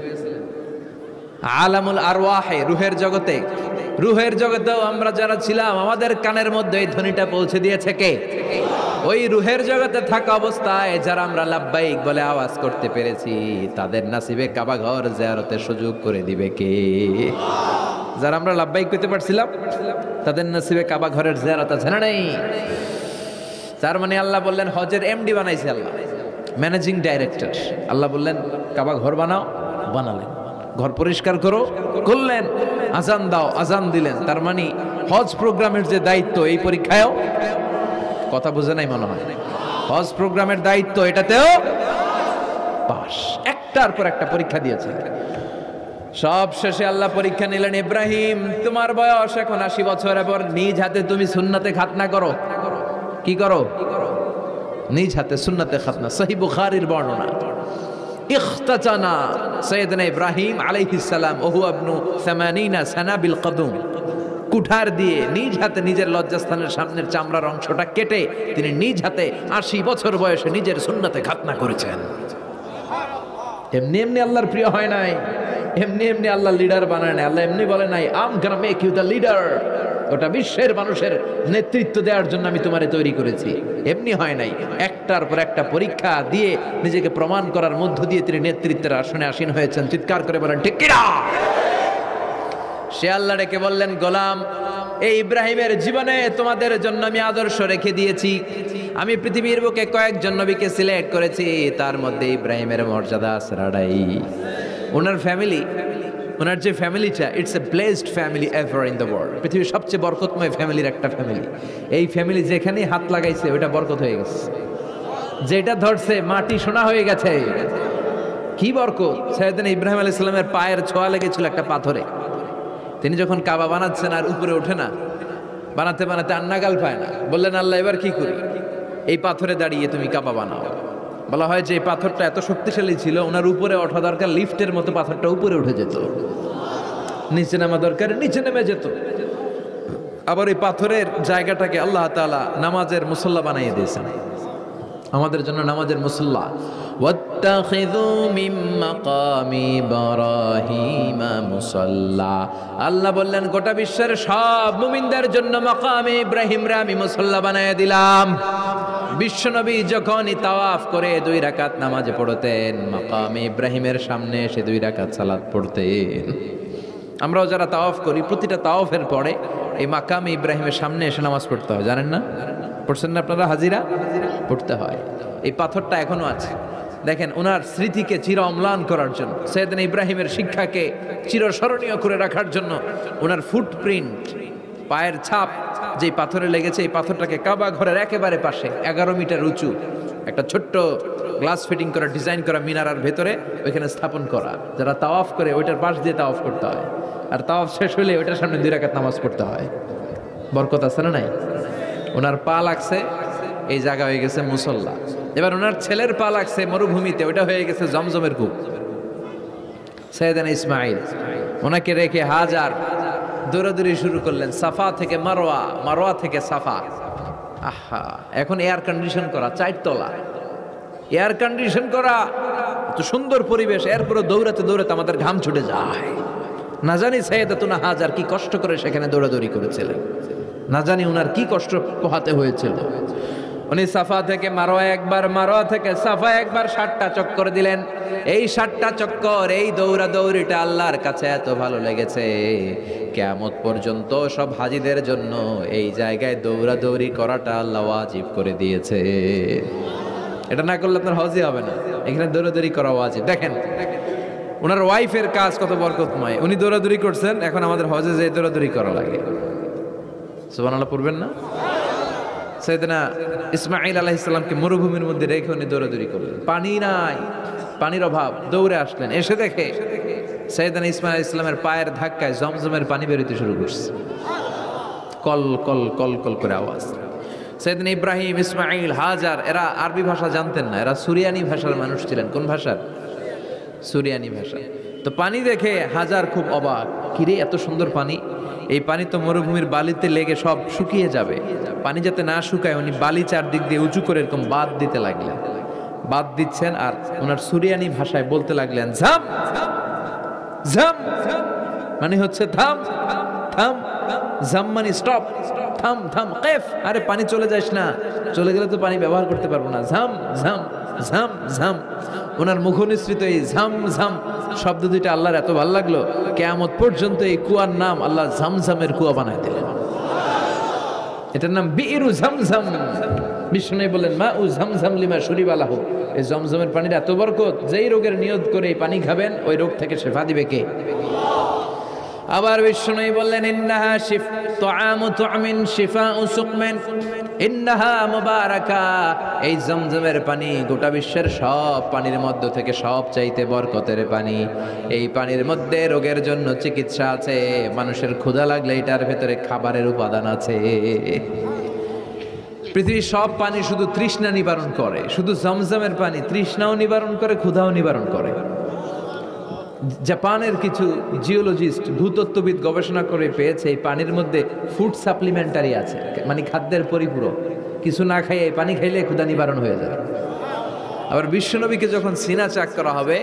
আলামুল আরওয়াহে, রুহের জগতে, রুহের জগতেও আমরা যারা ছিলাম আমাদের কানের মধ্যে এই ধ্বনিটা পৌঁছে দিয়েছে কে? ওই রুহের জগতে থাকা অবস্থায় যারা আমরা লাব্বাইক বলে আওয়াজ করতে পেরেছি, তাদের নাসিবে কাবা ঘর জিয়ারতের সুযোগ করে দিবে কে? যারা আমরা লাব্বাইক করতে পারছিলাম তাদের নসিবে কাবা ঘরের জিয়ারত আছে না নেই? তার মানে আল্লাহ বললেন হজের এমডি বানাইছে আল্লাহ, ম্যানেজিং ডাইরেক্টর। আল্লাহ বললেন কাবা ঘর বানাও, বানালেন। ঘর পরিষ্কার করো, করলেন। আজান দাও, আজান দিলেন। তার মানে হজ প্রোগ্রামের যে দায়িত্ব এই পরীক্ষায়ও, কথা বুঝে নাই মনে হয়, হজ প্রোগ্রামের দায়িত্ব এটাতেও পাস। একটার পর একটা পরীক্ষা দিয়েছে। সব শেষে আল্লাহ পরীক্ষা নিলেন, ইব্রাহিম তোমার বয়স এখন 80 বছর, এবার নিজ হাতে তুমি সুন্নাতে খাতনা করো। কি করো? নিজ হাতে সুন্নাতে খাতনা। সহিহ বুখারীর বর্ণনা। ইখতাতানা সাইয়েদনা ইব্রাহিম আলাইহিস সালাম ওহু ইবনু 80 সানা বিল কদম। কুঠার দিয়ে নিজ হাতে নিজের লজ্জাস্থানের সামনের চামড়ার অংশটা কেটে তিনি নিজ হাতে 80 বছর বয়সে নিজের সুন্নাতে খাতনা করেছেন। এমনি এমনি আল্লাহর প্রিয় হয় নাই, এমনি এমনি আল্লাহ লিডার বানায় নাই। আল্লাহ এমনি বলে নাই I'm gonna make you the leader, ওটা বিশ্বের মানুষের নেতৃত্ব দেওয়ার জন্য আমি তোমারে তৈরি করেছি। এমনি হয় নাই, একটার পর একটা পরীক্ষা দিয়ে নিজেকে প্রমাণ করার মধ্য দিয়ে তিনি নেতৃত্বের আসনে আসীন হয়েছেন। চিৎকার করে বলেন ঠিক কিনা? সে আল্লাহ ডেকে বললেন, গোলাম, এই ইব্রাহিমের জীবনে তোমাদের জন্য আমি আদর্শ রেখে দিয়েছি। আমি পৃথিবীর বুকে কয়েকজন নবীকে সিলেক্ট করেছি, তার মধ্যে ইব্রাহিমের মর্যাদা ছাড়াই। ওনার ফ্যামিলি, ওনার যে ফ্যামিলিটা, it's a blessed family ever in the world. পৃথিবীর সবচেয়ে বরকতময় ফ্যামিলির একটা ফ্যামিলি। এই ফ্যামিলি যেখানেই হাত লাগাইছে ওইটা বরকত হয়ে গেছে, যেটা ধরছে মাটি সোনা হয়ে গেছে। কি বরকত! সাইয়েদনা ইব্রাহিম আলাইহিস সালামের পায়ের ছোঁয়া লেগেছিল একটা পাথরে। তিনি যখন কাবা বানাচ্ছেন আর উপরে ওঠে না, বানাতে বানাতে আর নাগাল পায় না, বললেন, আল্লাহ এবার কি করি? এই পাথরে দাঁড়িয়ে তুমি কাবা বানাও। বলা হয় যে এই পাথরটা এত শক্তিশালী ছিল, ওনার উপরে ওঠা দরকার, লিফটের মতো পাথরটা উপরে উঠে যেত, নিচে নামা দরকার নিচে নেমে যেত। আবার এই পাথরের জায়গাটাকে আল্লাহ তাআলা নামাজের মুসল্লা বানিয়ে দিয়েছেন, আমাদের জন্য নামাজের মুসল্লা। ওয়াত্তাখিযু মিন মাকামি ইব্রাহিমা মুসাল্লা। আল্লাহ বললেন, গোটা বিশ্বের সব মুমিনদের জন্য মাকামে ইব্রাহিমরে আমি মুসল্লা বানিয়ে দিলাম। বিশ্বনবী যখনই তাওয়াফ করে 2 রাকাত নামাজ পড়তেন, মাকামে ইব্রাহিমের সামনে এসে 2 রাকাত সালাত পড়তেন। আমরাও যারা তাওয়াফ করি, প্রতিটা তাওয়াফের পরে এই মাকামে ইব্রাহিমের সামনে এসে নামাজ পড়তে হয়, জানেন না? পড়ছেন না আপনারা? হাজিরা পড়তে হয়। এই পাথরটা এখনো আছে। দেখেন, ওনার স্মৃতিকে চির অম্লান করার জন্য, সাইয়েদনা ইব্রাহিমের শিক্ষাকে চিরস্মরণীয় করে রাখার জন্য ওনার ফুটপ্রিন্ট, পায়ের ছাপ যেই পাথরে লেগেছে, এই পাথরটাকে কাবা ঘরের একেবারে পাশে 11 মিটার উঁচু একটা ছোট্ট গ্লাস ফিটিং করা, ডিজাইন করা মিনারার ভেতরে ওইখানে স্থাপন করা। যারা তাওয়াফ করে ওইটার পাশ দিয়ে তাওয়াফ করতে হয়, আর তাওয়াফ শেষ হলে ওইটার সামনে 2 রাকাত নামাজ পড়তে হয়। বরকত আছে না নাই? ওনার পা লাগছে, এই জায়গা হয়ে গেছে মুসল্লা। এবার ওনার ছেলের পা লাগছে মরুভূমিতে, ওইটা হয়ে গেছে জমজমের কূপ। সাইয়েদনা ইসমাইল, ওনাকে রেখে হাজার দৌড়াদৌড়ি শুরু করলেন, সাফা থেকে মারোয়া, মারোয়া থেকে সাফা। আহা, এখন এয়ার কন্ডিশন করা 4 তলা, এয়ার কন্ডিশন করা, এত সুন্দর পরিবেশ, এরপরে দৌড়াতে দৌড়াতে আমাদের ঘাম ছুটে যায়। না জানি সাইয়েদাতুনা হাজার কি কষ্ট করে সেখানে দৌড়াদৌড়ি করেছিলেন, না জানি উনার কি কষ্ট পোহাতে হয়েছিল। উনি সাফা থেকে মারোয়া একবার, মারোয়া থেকে সাফা একবার 60টা চক্কর দিলেন। এই 60টা চক্কর, এই দৌড়াদৌড়িটা আল্লাহর কাছে এত ভালো লেগেছে, কিয়ামত পর্যন্ত সব হাজীদের জন্য এই জায়গায় দৌড়াদৌড়ি করাটা আল্লাহ ওয়াজিব করে দিয়েছে। এটা না করলে আপনার হজই হবে না, এখানে দৌড়াদৌড়ি করা ওয়াজিব। দেখেন ওনার ওয়াইফের কাজ কত বরকতময়, উনি দৌড়াদৌড়ি করছেন, এখন আমাদের হজে যে দৌড়াদৌড়ি করা লাগে। সুবহানাল্লাহ পড়বেন না? সাইয়েদনা ইসমাঈল আলাইহিস সালামকে মরুভূমির মধ্যে রেখে উনি দৌড়াদৌড়ি করলেন, পানি নাই, পানির অভাব, দৌড়ে আসলেন। এসে দেখে সাইয়েদনা ইসমাঈল আলাইহিস সালামের পায়ের ধাক্কায় জমজমের পানি বেরোতে শুরু করছে, কল কল কল কল করে আওয়াজ। সাইয়েদনা ইব্রাহিম, ইসমাঈল, হাজার, এরা আরবি ভাষা জানতেন না, এরা সুরিয়ানি ভাষার মানুষ ছিলেন। কোন ভাষার? সুরিয়ানি ভাষা। তো পানি দেখে হাজার খুব অবাক, কিরে এত সুন্দর পানি, এই পানি তো মরুভূমির বালিতে লেগে সব শুকিয়ে যাবে। পানি যাতে না শুকায় উনি বালি চারদিক দিয়ে উঁচু করে এরকম বাঁধ দিতে লাগলেন, বাঁধ দিচ্ছেন আর ওনার সুরিয়ানি ভাষায় বলতে লাগলেন, ঝাম ঝাম, মানে হচ্ছে থাম থাম, ঝাম মানে স্টপ, থাম থাম, কেফ, আরে পানি চলে যাস না, চলে গেলে তো পানি ব্যবহার করতে পারবো না, ঝাম ঝাম ঝাম ঝাম। ওনার মুখনিসৃত এই ঝাম ঝাম শব্দ দুইটা আল্লাহর এত ভালো লাগলো, কিয়ামত পর্যন্ত এই কুয়ার নাম আল্লাহ ঝামঝামের কুয়া বানায় দিলেন। এটার নাম বিইরু ঝামঝাম। বিষ্ণু বললেন, মা উ ঝামঝাম লিমা শরীব আলাহ, এই জমজমের পানির এত বরকত, যেই রোগের নিয়ত করে এই পানি খাবেন ওই রোগ থেকে শেফা দিবে কে? আবার বিষ্ণু বললেন, ইন্নাহা তুআমু তুআমিন শিফাউ সুকমিন ইন্নাহা মুবারাকা, এই জমজমের পানি গোটা বিশ্বের সব পানির মধ্য থেকে সব চাইতে বরকতের পানি। এই পানির মধ্যে রোগের জন্য চিকিৎসা আছে, মানুষের ক্ষুধা লাগলে এটার ভেতরে খাবারের উপাদান আছে। পৃথিবীর সব পানি শুধু তৃষ্ণা নিবারণ করে, শুধু জমজমের পানি তৃষ্ণাও নিবারণ করে, ক্ষুধাও নিবারণ করে। জাপানের কিছু জিওলজিস্ট, ভূতত্ত্ববিদ গবেষণা করে পেয়েছে এই পানির মধ্যে ফুড সাপ্লিমেন্টারি আছে, মানে খাদ্যের পরিপূরক। কিছু না খাইয়ে এই পানি খাইলে ক্ষুধা নিবারণ হয়ে যাবে। আবার বিশ্বনবীকে যখন সিনা চাক করা হবে,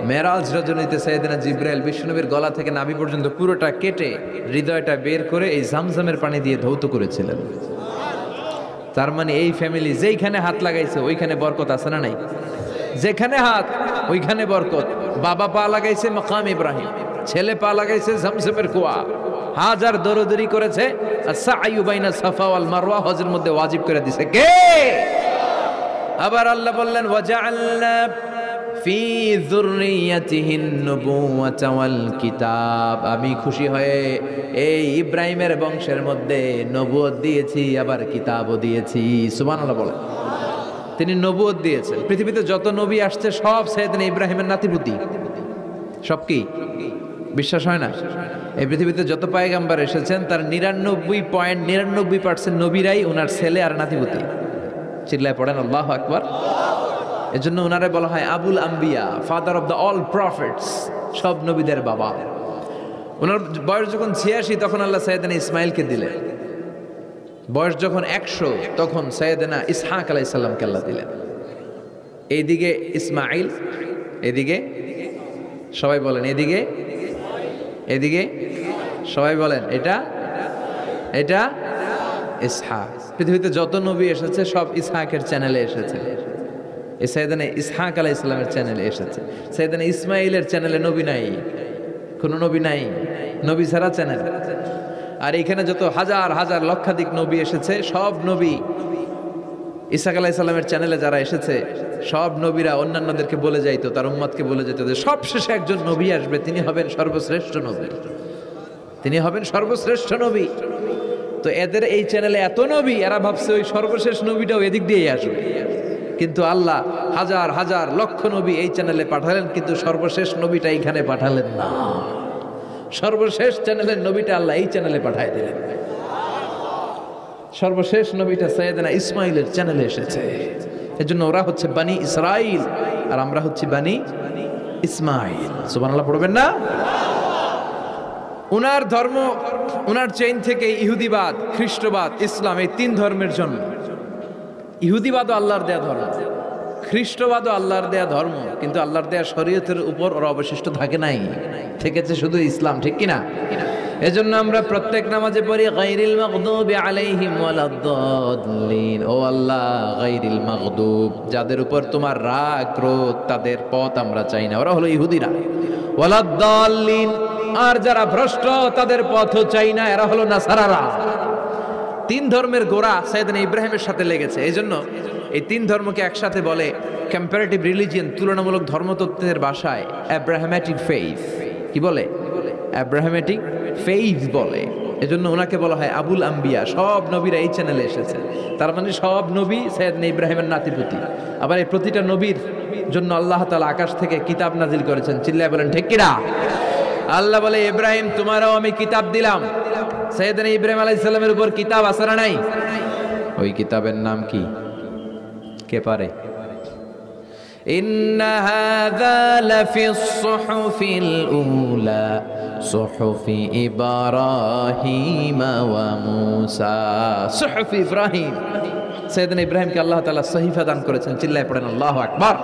মেরাজ রজনীতে সাইয়েদনা জিবরাইল বিশ্বনবীর গলা থেকে নাভি পর্যন্ত পুরোটা কেটে হৃদয়টা বের করে এই জামজামের পানি দিয়ে ধৌত করেছিলেন। তার মানে এই ফ্যামিলি যেইখানে হাত লাগাইছে ওইখানে বরকত আছে না নাই? যেখানে হাত ওইখানে বরকত। বাবা পা লাগাইছে মাকাম ইব্রাহিম, ছেলে পা লাগাইছে ঝমঝমের কুয়া, হাজার দৌড়দৌড়ি করেছে, আর সাইয়ু বাইনা সাফা ওয়াল মারওয়া হজের মধ্যে ওয়াজিব করে দিছে কে? আবার আল্লাহ বললেন ওয়াজআলনা ফি যুররিয়াতিহিন নুবুওয়াতা ওয়াল কিতাব, আমি খুশি হয়ে এই ইব্রাহিমের বংশের মধ্যে নবুয়ত দিয়েছি, আবার কিতাবও দিয়েছি। সুবহানাল্লাহ বলে। তিনি নবুয়ত দিয়েছেন। পৃথিবীতে যত নবী আসছে সব সাইয়েদনা ইব্রাহিমের নাতিপুতি। সব কি বিশ্বাস হয় না? এই পৃথিবীতে যত পয়গম্বর এসেছেন তার 99.99% নবীরাই ওনার ছেলে আর নাতিপুতি। চিল্লায় পড়েন আল্লাহু আকবার। এজন্য ওনারে বলা হয় আবুল আম্বিয়া, father of the all prophets, সব নবীদের বাবা। ওনার বয়স যখন 86 তখন আল্লাহ সাইয়েদনা ইসমাইলকে দিলেন। বয়স যখন 100 তখন সাইয়েদনা ইসহাক আলাইহিস সালামকে আল্লাহ দিলেন। এইদিকে ইসমাইল, এদিকে সবাই বলেন এদিকে, এদিকে সবাই বলেন এটা এটা ইসহাক। পৃথিবীতে যত নবী এসেছে সব ইসহাকের চ্যানেলে এসেছে। এই সাইয়েদনা ইসহাক আলাইহিস সালামের চ্যানেলে এসেছে। সাইয়েদনা ইসমাইলের চ্যানেলে নবী নাই, কোনো নবী নাই, নবী ছাড়া চ্যানেল। আর এখানে যত হাজার হাজার লক্ষাধিক নবী এসেছে সব নবী ইসহাক আলাইহিস সালামের চ্যানেলে যারা এসেছে সব নবীরা অন্যান্যদেরকে বলে যাইতো, তার উম্মতকে বলে যেত যে সবশেষে একজন নবী আসবে, তিনি হবেন সর্বশ্রেষ্ঠ নবী, তিনি হবেন সর্বশ্রেষ্ঠ নবী। তো এদের এই চ্যানেলে এত নবী, এরা ভাবছে ওই সর্বশেষ নবীটাও এদিক দিয়েই আসবে। কিন্তু আল্লাহ হাজার হাজার লক্ষ নবী এই চ্যানেলে পাঠালেন, কিন্তু সর্বশেষ নবীটা এইখানে পাঠালেন না। সর্বশেষ চ্যানেলের নবীটা আল্লাহ এই চ্যানেলে পাঠায় দিলেন। সর্বশেষ নবীটা সাইয়েদনা ইসমাইলের চ্যানেলে এসেছে। এজন্য ওরা হচ্ছে বানি ইসরাইল আর আমরা হচ্ছি বানি ইসমাইল। সুবহানাল্লাহ পড়বেন না? উনার ধর্ম, উনার চেইন থেকে ইহুদিবাদ, খ্রিস্টবাদ, ইসলাম, এই তিন ধর্মের জন্য। ইহুদিবাদও আল্লাহর দেয়া ধর্ম, খ্রিস্টবাদও আল্লাহর দেয়া ধর্ম, কিন্তু আল্লাহর দেয়া শরীয়তের উপর ওরা অবশিষ্ট থাকে নাই, থেকেছে শুধু ইসলাম। ঠিক কিনা? এজন্য আমরা প্রত্যেক নামাজে পড়ি গায়রিল মাগদুবি আলাইহিম ওয়ালাদ-দাল্লিন। ও আল্লাহ, গায়রিল মাগদুব, যাদের উপর তোমার রাগ ক্রোধ, তাদের পথ আমরা চাই না, ওরা হলো ইহুদিরা। ওয়ালাদ-দাল্লিন, আর যারা ভ্রষ্ট তাদের পথও চাই না, এরা হলো নাসারারা। তিন ধর্মের গোড়া সাইয়েদনা ইব্রাহিমের সাথে লেগেছে। এই জন্য এই তিন ধর্মকে একসাথে বলে কম্পারেটিভ রিলিজিয়ন, তুলনামূলক ধর্মতত্ত্বের ভাষায় অ্যাব্রাহামেটিক ফেইথ। কি বলে? অ্যাব্রাহামেটিক ফেইথ বলে। এজন্য ওনাকে বলা হয় আবুল আম্বিয়া। সব নবীরা এই চ্যানেলে এসেছে, তার মানে সব নবী সাইয়েদনা ইব্রাহিমের নাতিপুতি। আবার এই প্রতিটা নবীর জন্য আল্লাহ তাআলা আকাশ থেকে কিতাব নাজিল করেছেন। চিল্লায় বলেন ঠিক কিনা? আল্লাহ বলে ইব্রাহিম তোমারও আমি কিতাব দিলাম। সাইয়েদনা ইব্রাহিম আলাইহিস সালামের উপর কিতাব আছে না নাই? ওই কিতাবের নাম কি? কে পারে? ইন্না হাযা লাফিস সুহুফিল উলা সুহুফি ইব্রাহিম ওয়া মূসা। সুহুফি ইব্রাহিম, সাইয়েদনা ইব্রাহিমকে আল্লাহ তাআলা সহিফা দান করেছেন। চিল্লায় পড়েন আল্লাহু আকবার।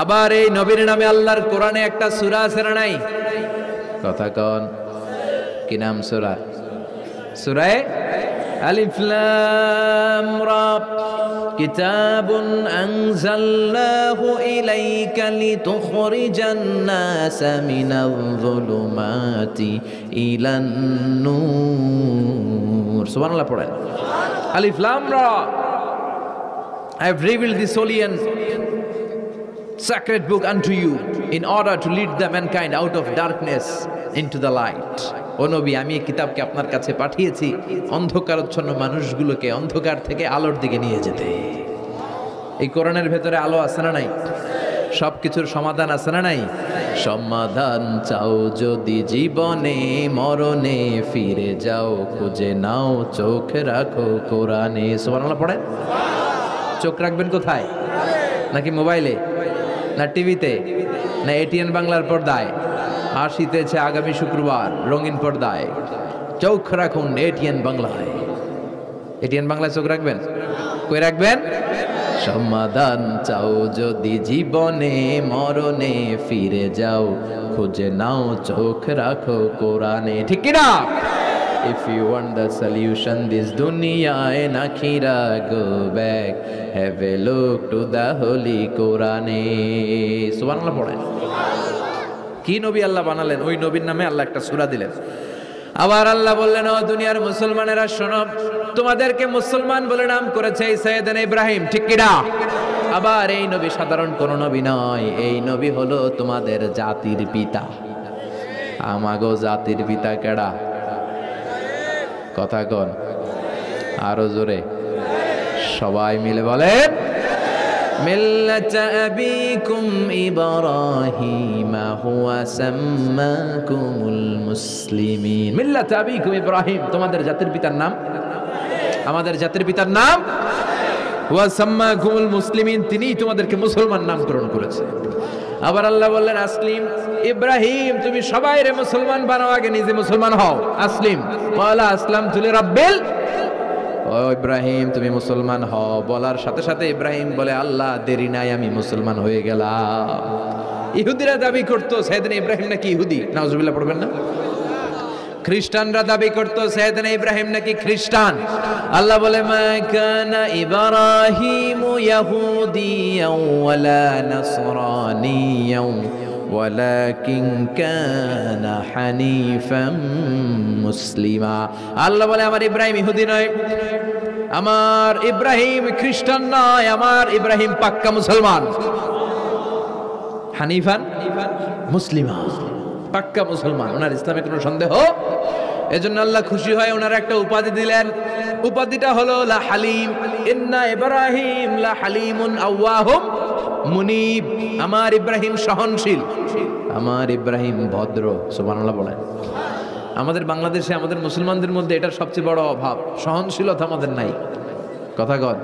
আবার এই নবীর নামে আল্লাহর কোরআনে একটা সূরা আছে না নাই? কথা কন, কি নাম সূরা? সূরা আলিফ লাম রা। কিতাবুন আনজালনাহু ইলাইকা লিতুখরিজান নাসা মিনাল যুলুমাতি ইলান নূর। সুবহানাল্লাহ পড়েন। আলিফ লাম রা। I have revealed this holy and sacred book unto you in order to lead the mankind out of darkness into the light. ও নবী, আমি এই কিতাবকে আপনার কাছে পাঠিয়েছি অন্ধকারাচ্ছন্ন মানুষগুলোকে অন্ধকার থেকে আলোর দিকে নিয়ে যেতে। এই কোরআনের ভেতরে আলো আছে না নাই? সবকিছুর সমাধান আছে না নাই? সমাধান চাও যদি জীবনে মরণে, ফিরে যাও খুঁজে নাও, চোখ রাখো কোরআনে। সুবহানাল্লাহ পড়েন। চোখ রাখবেন কোথায়? নাকি মোবাইলে, না টিভিতে, না এটিএন বাংলার পর্দায়? আসিতেছে আগামী শুক্রবার রঙিন পর্দায়, চোখ রাখুন এটিএন বাংলায়। এটিএন বাংলায় চোখ রাখবেন? কই রাখবেন? সমাধান চাও যদি জীবনে মরণে, ফিরে যাও খুঁজে নাও, চোখ রাখো কোরআনে। ঠিক কি না? If you want the solution this dunya and akhirah, go back, have a look to the holy Quran. Subhanallah পড়েন। কি নবী আল্লাহ বানালেন? ওই নবীর নামে আল্লাহ একটা সূরা দিলেন। আবার আল্লাহ বললেন, ও দুনিয়ার মুসলমানেরা শোনো, তোমাদেরকে মুসলমান বলে নাম করেছে সাইয়েদনা ইব্রাহিম, ঠিক কি না? আবার এই নবী সাধারণ কোন নবী নয়, এই নবী হলো তোমাদের জাতির পিতা। আমাগো জাতির পিতা কেডা? কথা কন আরো জোরে, সবাই মিলে বলেন, মিল্লাতা আবিকুম ইব্রাহিম হুয়া সাম্মাকুমুল মুসলিমিন। মিল্লাতা আবিকুম ইব্রাহিম, তোমাদের জাতির পিতার নাম, আমাদের জাতির পিতার নাম ওয়া সাম্মাকুমুল মুসলিমিন, তিনিই তোমাদেরকে মুসলমান নামকরণ করেছে। আবার আল্লাহ বললেন, আসলিম ইব্রাহিম, তুমি সবাইরে মুসলমান বানাও, আগে নিজে মুসলমান হও। আসলিম ক্বালা আসলামতু লিরাব্বিল, ও ইব্রাহিম তুমি মুসলমান হও বলার সাথে সাথে ইব্রাহিম বলে, আল্লাহ দেরি নাই, আমি মুসলমান হয়ে গেলাম। ইহুদিরা দাবি করতো সাইয়েদনা ইব্রাহিম নাকি ইহুদি, নাউজুবিল্লাহ পড়বেন না? খ্রিস্টানরা দাবি করতো সাইয়েদনা ইব্রাহিম নাকি খ্রিস্টান। আল্লাহ বলে, মা কানা ইব্রাহিমু ইয়াহুদিয়াও ওয়ালা নাসরানিয়াও ওয়ালাকিন কানা হানিফাম মুসলিমা। আল্লাহ বলে, আমার ইব্রাহিম ইহুদি নয়, আমার ইব্রাহিম খ্রিস্টান নয়, আমার ইব্রাহিম পাক্কা মুসলমান। হানিফান মুসলিমা, পাক্কা মুসলমান, ওনার ইসলামে কোনো সন্দেহ। এজন্য আল্লাহ খুশি হয়, ওনার একটা উপাধি দিলেন, উপাধিটা হলো লা হালিম। ইন্না ইব্রাহিম লা হালিমুন আওয়াহুম মুনিব, আমার ইব্রাহিম সহনশীল, আমার ইব্রাহিম ভদ্র। সুবহানাল্লাহ বলেন। আমাদের বাংলাদেশে আমাদের মুসলমানদের মধ্যে এটার সবচেয়ে বড় অভাব, সহনশীলতা আমাদের নাই। কথা কর,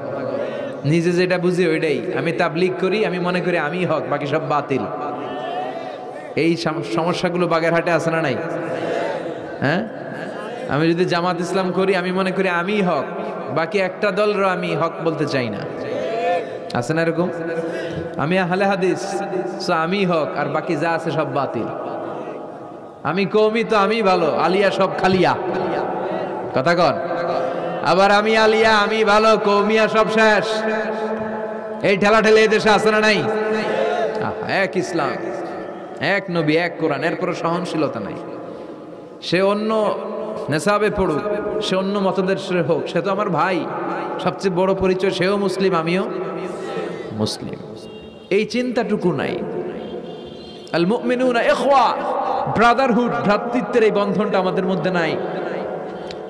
নিজে যেটা বুঝি ওইটাই। আমি তাবলীগ করি, আমি মনে করি আমি হক, বাকি সব বাতিল। এই সমস্যাগুলো বাগেরহাটে আছে না নাই? হ্যাঁ, আমি যদি জামাত ইসলাম করি, আমি মনে করি আমি হক, বাকি একটা দলরও আমি হক বলতে চাই না। আছে না এরকম? আমি আহলে হাদিস, সো আমি হক, আর বাকি যা আছে সব বাতিল। আমি কওমি, তো আমি ভালো, আলিয়া সব খালিয়া। কথা কন। আবার আমি আলিয়া, আমি ভালো, কওমিয়া সব শেষ। এই ঠেলাঠেলি এই দেশে আছে না নাই? এক ইসলাম, এক নবী, এক কোরআন, এরপরে সহনশীলতা নাই। সে অন্য নেশাবে পড়ুক, সে অন্য মতদর্শের হোক, সে তো আমার ভাই। সবচেয়ে বড় পরিচয়, সেও মুসলিম, আমিও মুসলিম। এই চিন্তাটুকু নাই। আল মুমিনুনা ইখওয়া, ব্রাদারহুড, ভ্রাতৃত্বের এই বন্ধনটা আমাদের মধ্যে নাই।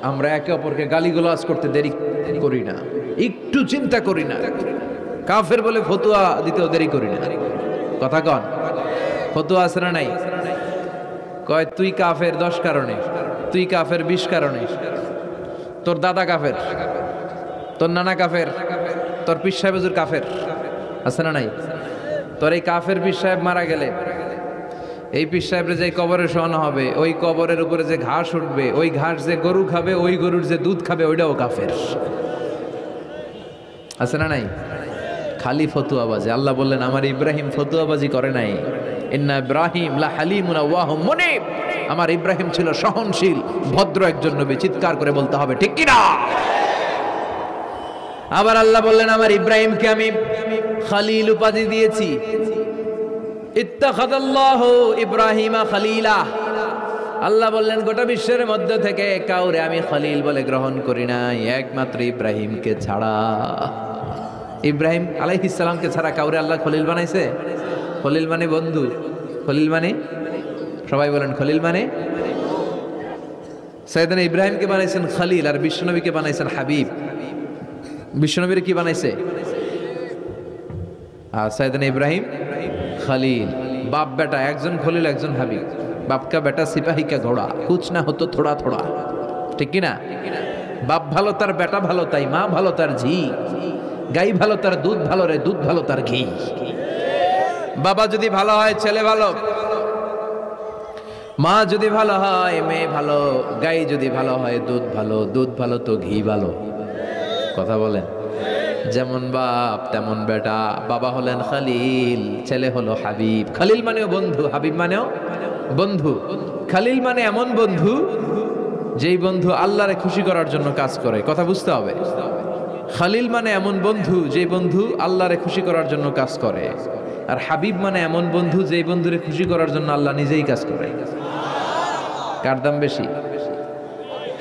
আমরা একে অপরকে গালিগালাজ করতে দেরি করি না, একটু চিন্তা করি না। কাফের বলে ফতোয়া দিতেও দেরি করি না। কথা কন, ফতোয়া আছে না নাই? কয় তুই কাফের 10 কারণে, তুই কাফের 20 কারণে, তোর দাদা কাফের, তোর নানা কাফের, তোর পীর সাহেব হুজুর কাফের, আছে না নাই? তোর এই কাফের পীর সাহেব মারা গেলে, এই পীর সাহেবের যে কবরে শোয়ানো হবে, ওই কবরের উপরে যে ঘাস উঠবে, ওই ঘাস যে গরু খাবে, ওই গরুর যে দুধ খাবে, ওইটাও কাফের। আছে না নাই? খালি ফতুয়াবাজি। আল্লাহ বললেন, আমার ইব্রাহিম ফতুয়াবাজি করে নাই। ইন্না ইব্রাহিম লা হালিমুন আওয়াহুম মুনিব, আমার ইব্রাহিম ছিল সহনশীল, ভদ্র একজন নবী। চিৎকার করে বলতে হবে, ঠিক কি না? আবার আল্লাহ বললেন, আমার ইব্রাহিমকে আমি খলিল উপাধি দিয়েছি। ইত্তাখাযাল্লাহু ইব্রাহিমা খলিলা। আল্লাহ বললেন, গোটা বিশ্বের মধ্যে থেকে কাউরে আমি খলিল বলে গ্রহণ করি নাই, একমাত্র ইব্রাহিমকে ছাড়া। ইব্রাহিম আলাইহিস সালামকে ছাড়া কাউরে আল্লাহ খলিল বানাইছে? খলিল মানে বন্ধু, খলিল মানে, সবাই বলেন খলিল মানে। সাইয়েদনা ইব্রাহিমকে বানাইছেন খলিল, আর বিশ্বনবীকে বানাইছেন হাবিব। বিশ্বনবীর কি বানাইছে? আর সাইয়েদনা ইব্রাহিম খলিল। বাপ বেটা, একজন খলিল একজন হাবিব। বাপ কা বেটা সিপাহী কা ঘোড়া, কুছ না হতো থোড়া থোড়া, ঠিক কি না? বাপ ভালো তার বেটা ভালো, তাই মা ভালো তার ঝি, গাই ভালো তার দুধ ভালো রে, দুধ ভালো তার ঘি। বাবা যদি ভালো হয় ছেলে ভালো, মা যদি ভালো হয় মেয়ে ভালো, গাই যদি ভালো হয় দুধ ভালো, দুধ ভালো তো ঘি ভালো। কথা বলেন। যেমন বাপ তেমন বেটা। বাবা হলেন খলিল, ছেলে হলো হাবিব। খলিল মানেও বন্ধু, হাবিব মানেও বন্ধু। খলিল মানে এমন বন্ধু যেই বন্ধু আল্লাহরে খুশি করার জন্য কাজ করে। কথা বুঝতে হবে। খালিল মানে এমন বন্ধু যে বন্ধু আল্লাহরে খুশি করার জন্য কাজ করে, আর হাবিব মানে এমন বন্ধু যে বন্ধুরে খুশি করার জন্য আল্লাহ নিজেই কাজ করে। কার দাম বেশি?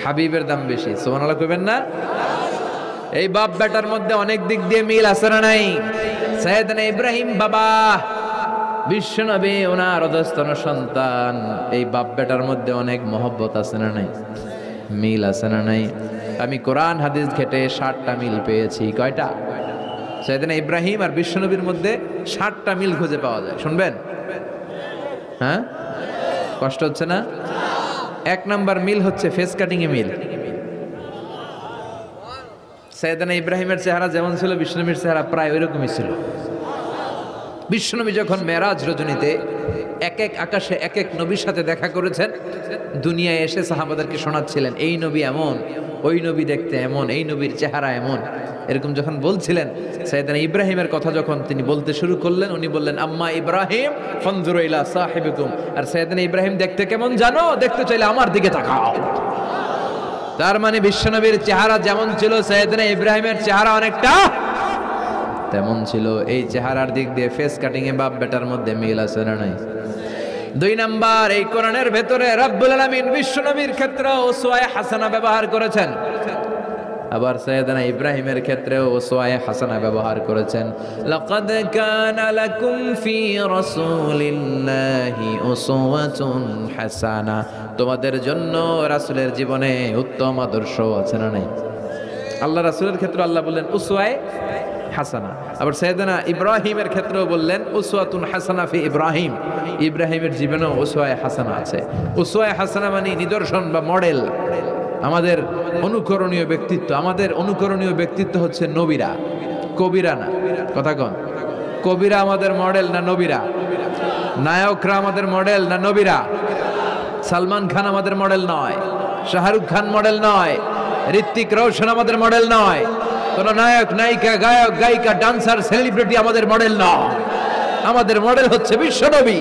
হাবিবের দাম বেশি। সুবহানাল্লাহ কইবেন না? এই বাপ বেটার মধ্যে অনেক দিক দিয়ে মিল আছে না নাই? সাইয়েদনা ইব্রাহিম বাবা, বিশ্বনবী ওনার অধস্তন সন্তান, এই বাপ বেটার মধ্যে অনেক মহব্বত আছে না নাই? মিল আছে না নাই? আমি কোরআন হাদিস ঘেটে 60টা মিল পেয়েছি। কয়টা? সাইয়েদনা ইব্রাহিম আর বিশ্বনবীর মধ্যে 60টা মিল খুঁজে পাওয়া যায়। শুনবেন? হ্যাঁ, কষ্ট হচ্ছে না? 1 নাম্বার মিল হচ্ছে ফেস কাটিং এ মিল। সাইয়েদনা ইব্রাহিমের চেহারা যেমন ছিল, বিশ্বনবীর চেহারা প্রায় ওইরকমই ছিল। বিশ্বনবী যখন মেরাজ রজনীতে এক এক আকাশে এক এক নবীর সাথে দেখা করেছেন, দুনিয়ায় এসে সাহাবাদেরকে শোনাচ্ছিলেন এই নবী এমন, ওই নবী দেখতে এমন, এই নবীর চেহারা এমন, এরকম যখন বলছিলেন, সাইয়েদনা ইব্রাহিমের কথা যখন তিনি বলতে শুরু করলেন, উনি বললেন আম্মা ইব্রাহিম ফানজুরু ইলা সাহিবিকুম। আর সাইয়েদনা ইব্রাহিম দেখতে কেমন জানো? দেখতে চাইলে আমার দিকে তাকাও। তার মানে বিশ্বনবীর চেহারা যেমন ছিল, সাইয়েদনা ইব্রাহিমের চেহারা অনেকটা তেমন ছিল। এই চেহারার দিক দিয়ে ফেস কাটিং এ বাপ বেটার মধ্যে মিল আছে না নাই? 2 নাম্বার, এই কোরআনের ভেতরে রব্বুল আলামিন বিশ্বনবীর ক্ষেত্রে উসওয়ায়ে হাসানা ব্যবহার করেছেন, আবার সাইয়েদনা ইব্রাহিমের ক্ষেত্রেও উসওয়ায়ে হাসানা ব্যবহার করেছেন। লাকাদ কানা লাকুম ফি রাসূলিল্লাহি উসওয়াতুন হাসানা, তোমাদের জন্য রাসূলের জীবনে উত্তম আদর্শ আছে না নাই? আল্লাহ রাসূলের ক্ষেত্রে আল্লাহ বললেন উসওয়ায়ে হাসানা, আবার সাইয়েদনা ইব্রাহিমের ক্ষেত্রেও বললেন উসওয়াতুন হাসানা ফি ইব্রাহিম, ইব্রাহিমের জীবনেও উসওয়ায়ে হাসানা আছে। উসওয়ায়ে হাসানা মানে নিদর্শন বা মডেল, আমাদের অনুকরণীয় ব্যক্তিত্ব। আমাদের অনুকরণীয় ব্যক্তিত্ব হচ্ছে নবীরা, কবিরা না। কথা কন, কবিরা আমাদের মডেল না নবীরা? নায়করা আমাদের মডেল না নবীরা? সালমান খান আমাদের মডেল নয়, শাহরুখ খান মডেল নয়, ঋত্বিক রোশন আমাদের মডেল নয়, কোন নায়ক নায়িকা গায়ক গায়িকা ডান্সার সেলিব্রিটি আমাদের মডেল নয়। আমাদের মডেল হচ্ছে বিশ্বনবী,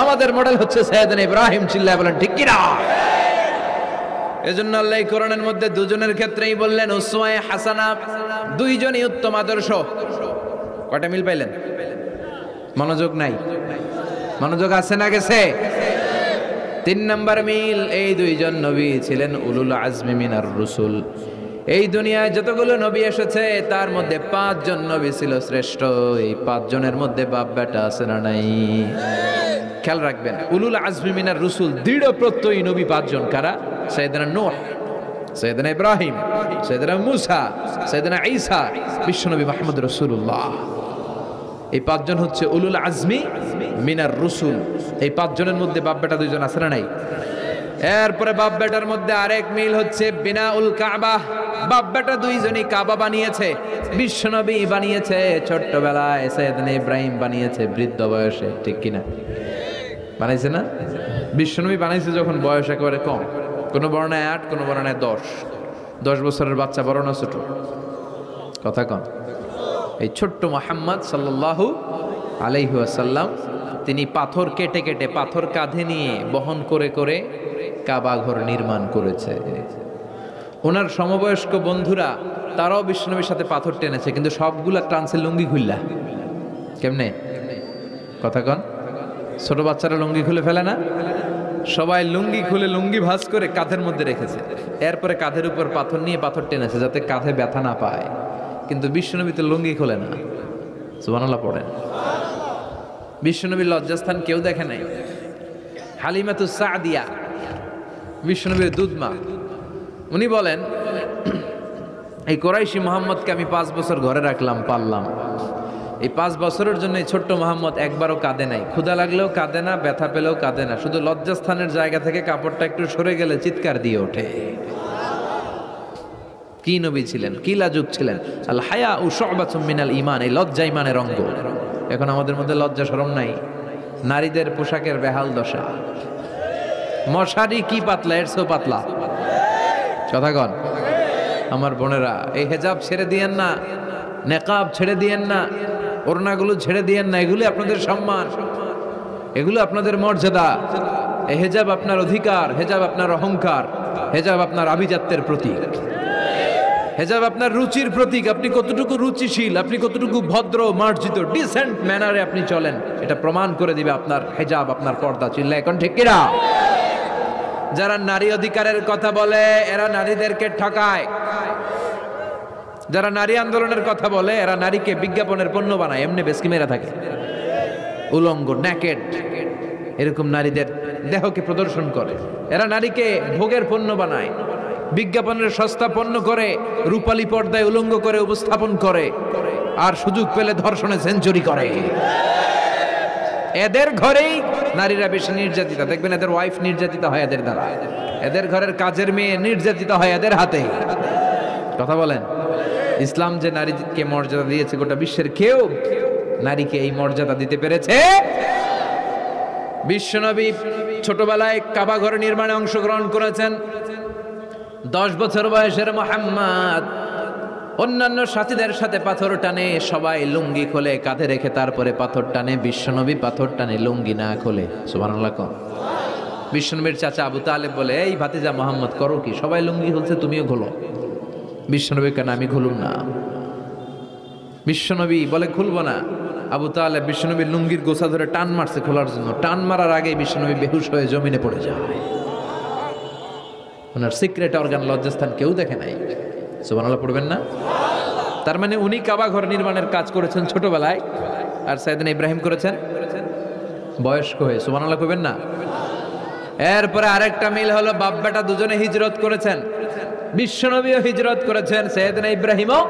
আমাদের মডেল হচ্ছে সাইয়েদনা ইব্রাহিম। চিল্লায় বলেন ঠিক কিনা? এজন্য আল্লাহ কোরআনের মধ্যে দুজনের ক্ষেত্রেই বললেন উসওয়ায়ে হাসানা, দুইজনই উত্তম আদর্শ। কয়টা মিল পাইলেন? মনোযোগ নাই? মনোযোগ আছে না গেছে? 3 নাম্বার মিল, এই দুইজন নবী ছিলেন উলুল আজমি মিনার রসুল। এই দুনিয়ায় যতগুলো নবী এসেছে তার মধ্যে 5 জন নবী ছিল শ্রেষ্ঠ। এই 5 জনের মধ্যে বাপ বেটা আছে না নাই? খেয়াল রাখবেন, উলুল আজমি মিনার রসুল দৃঢ় প্রত্যয়ী নবী 5 জন। কারা? সাইয়েদনা নূহ, সাইয়েদনা ইব্রাহিম, সাইয়েদনা মূসা, সাইয়েদনা ঈসা, বিশ্বনবী মুহাম্মদ রাসূলুল্লাহ। এই 5 জন হচ্ছে উলুল আজমি মিনার রসুল। এই 5 জনের মধ্যে বাপ বেটা 2 জন আছে না নাই? এরপরে বাপ বেটার মধ্যে আরেক মিল হচ্ছে বিনাউল কাবা। বাপ বেটা 2 জনই কাবা বানিয়েছে। বিশ্বনবী বানিয়েছে ছোট্টবেলায়, সাইয়েদনা ইব্রাহিম বানিয়েছে বৃদ্ধ বয়সে। ঠিক কিনা? বানাইছে না? বিশ্বনবী বানাইছে যখন বয়স একেবারে কম, কোন বর্ণায় 8, কোন বর্ণায় 10 বছরের বাচ্চা, বড় না ছোট? কথা কন। এই ছোট্ট মুহাম্মদ সাল্লাল্লাহু আলাইহি ওয়াসাল্লাম তিনি পাথর কেটে কেটে, পাথর কাঁধে নিয়ে বহন করে করে কাবা ঘর নির্মাণ করেছে। ওনার সমবয়স্ক বন্ধুরা তারাও বিশ্বনবীর সাথে পাথর টেনেছে, কিন্তু সবগুলা টানছে লুঙ্গি খুললা। কেমনে? কথা কন। ছোট বাচ্চারা লুঙ্গি খুলে ফেলে না? সবাই লুঙ্গি খুলে লুঙ্গি ভাঁজ করে কাঁধের মধ্যে রেখেছে। এরপরে কাঁধের উপর পাথর নিয়ে পাথর টেনেছে যাতে কাঁধে ব্যথা না পায়। কিন্তু বিশ্বনবী তো লুঙ্গি খোলে না। সুবহানাল্লাহ পড়েন। বিশ্বনবীর লজ্জাস্থান কেউ দেখে নাই। হালিমাতুস সাদিয়া, বিশ্বনবীর দুধমা, উনি বলেন এই কোরাইশি মুহাম্মদকে আমি 5 বছর ঘরে রাখলাম, পাললাম। এই 5 বছরের জন্য এই ছোট্ট মুহাম্মদ একবারও কাঁদে নাই। ক্ষুধা লাগলেও কাঁদে না, ব্যথা পেলেও কাঁদে না। শুধু লজ্জাস্থানের জায়গা থেকে কাপড়টা একটু সরে গেলে চিৎকার দিয়ে ওঠে। কি নবী ছিলেন, কি লাজুক ছিলেন। আল হায়া ও শুবাতুম মিনাল ঈমান, এই লজ্জা ঈমানের অঙ্গ। এখন আমাদের মধ্যে লজ্জা শরম নাই। নারীদের পোশাকের বেহাল দশা। মশারি কি পাতলা, এর চেয়েও পাতলা। কথা কন। আমার বোনেরা, এই হেজাব ছেড়ে দিয়েন না, নেকাব ছেড়ে দিয়েন না, ওড়নাগুলো ছেড়ে দিয়েন না। এগুলো আপনাদের সম্মান, এগুলো আপনাদের মর্যাদা। এই হেজাব আপনার অধিকার, হেজাব আপনার অহংকার, হেজাব আপনার আভিজাত্যের প্রতীক। হেজাব আপনার রুচির প্রতীক, আপনি কতটুকু রুচিশীল, আপনি কতটুকু ভদ্র মার্জিত ডিসেন্ট ম্যানারে আপনি চলেন, এটা প্রমাণ করে দিবে আপনার হেজাব, আপনার পর্দা। চিল্লা এখন ঠিক কিনা? যারা নারী অধিকারের কথা বলে এরা নারীদেরকে ঠকায়, যারা নারী আন্দোলনের কথা বলে এরা নারীকে বিজ্ঞাপনের পণ্য বানায়, এমনি বেশকি মেরা থাকে, উলঙ্গ নেকেড এরকম নারীদের দেহকে প্রদর্শন করে। এরা নারীকে ভোগের পণ্য বানায়, বিজ্ঞাপনের সস্তা পণ্য করে, রূপালী পর্দায় উলঙ্গ করে উপস্থাপন করে, আর সুযোগ পেলে ধর্ষণে সেঞ্চুরি করে। এদের ঘরেই নারীরা বেশি নির্যাতিত, দেখবেন এদের ওয়াইফ নির্যাতিত হয় এদের দ্বারা, এদের ঘরের কাজের মেয়ে নির্যাতিত হয় এদের হাতে। কথা বলেন, ইসলাম যে নারীকে মর্যাদা দিয়েছে, গোটা বিশ্বের কেউ নারীকে এই মর্যাদা দিতে পেরেছে? বিশ্বনবী ছোটবেলায় কাবা ঘর নির্মাণে অংশগ্রহণ করেছেন। 10 বছর বয়সের মুহাম্মদ অন্যান্য সাথীদের সাথে পাথর টানে, সবাই লুঙ্গি খোলে কাঁধে রেখে, তারপরে পাথর টানে। বিশ্বনবী পাথর টানে লুঙ্গি না খোলে। সুবহানাল্লাহ। বিশ্বনবীর চাচা আবু তালেব বলে, এই ভাতিজা মোহাম্মদ করো কি, সবাই লুঙ্গি খুলছে তুমিও খোলো। বিশ্বনবী কেন, আমি খুলুম না। বিশ্বনবী বলে খুলবো না। আবু তালেব বিশ্বনবীর লুঙ্গির গোছা ধরে টান মারছে খোলার জন্য, টান মারার আগে বিশ্বনবী বেহুশ হয়ে জমিনে পড়ে যায়। ওনার সিক্রেট অর্গান লজ্জাস্থান কেউ দেখে নাই। সুবহানাল্লাহ পড়বেন না? তার মানে উনি কাবা ঘর নির্মাণের কাজ করেছেন ছোটবেলায়, আর সাইয়েদনা ইব্রাহিম করেছেন বয়স্ক হয়ে। সুবহানাল্লাহ কইবেন না? এরপরে আরেকটা মিল হলো, বাপ বেটা দুজনে হিজরত করেছেন। বিশ্বনবীও হিজরত করেছেন, সাইয়েদনা ইব্রাহিমও।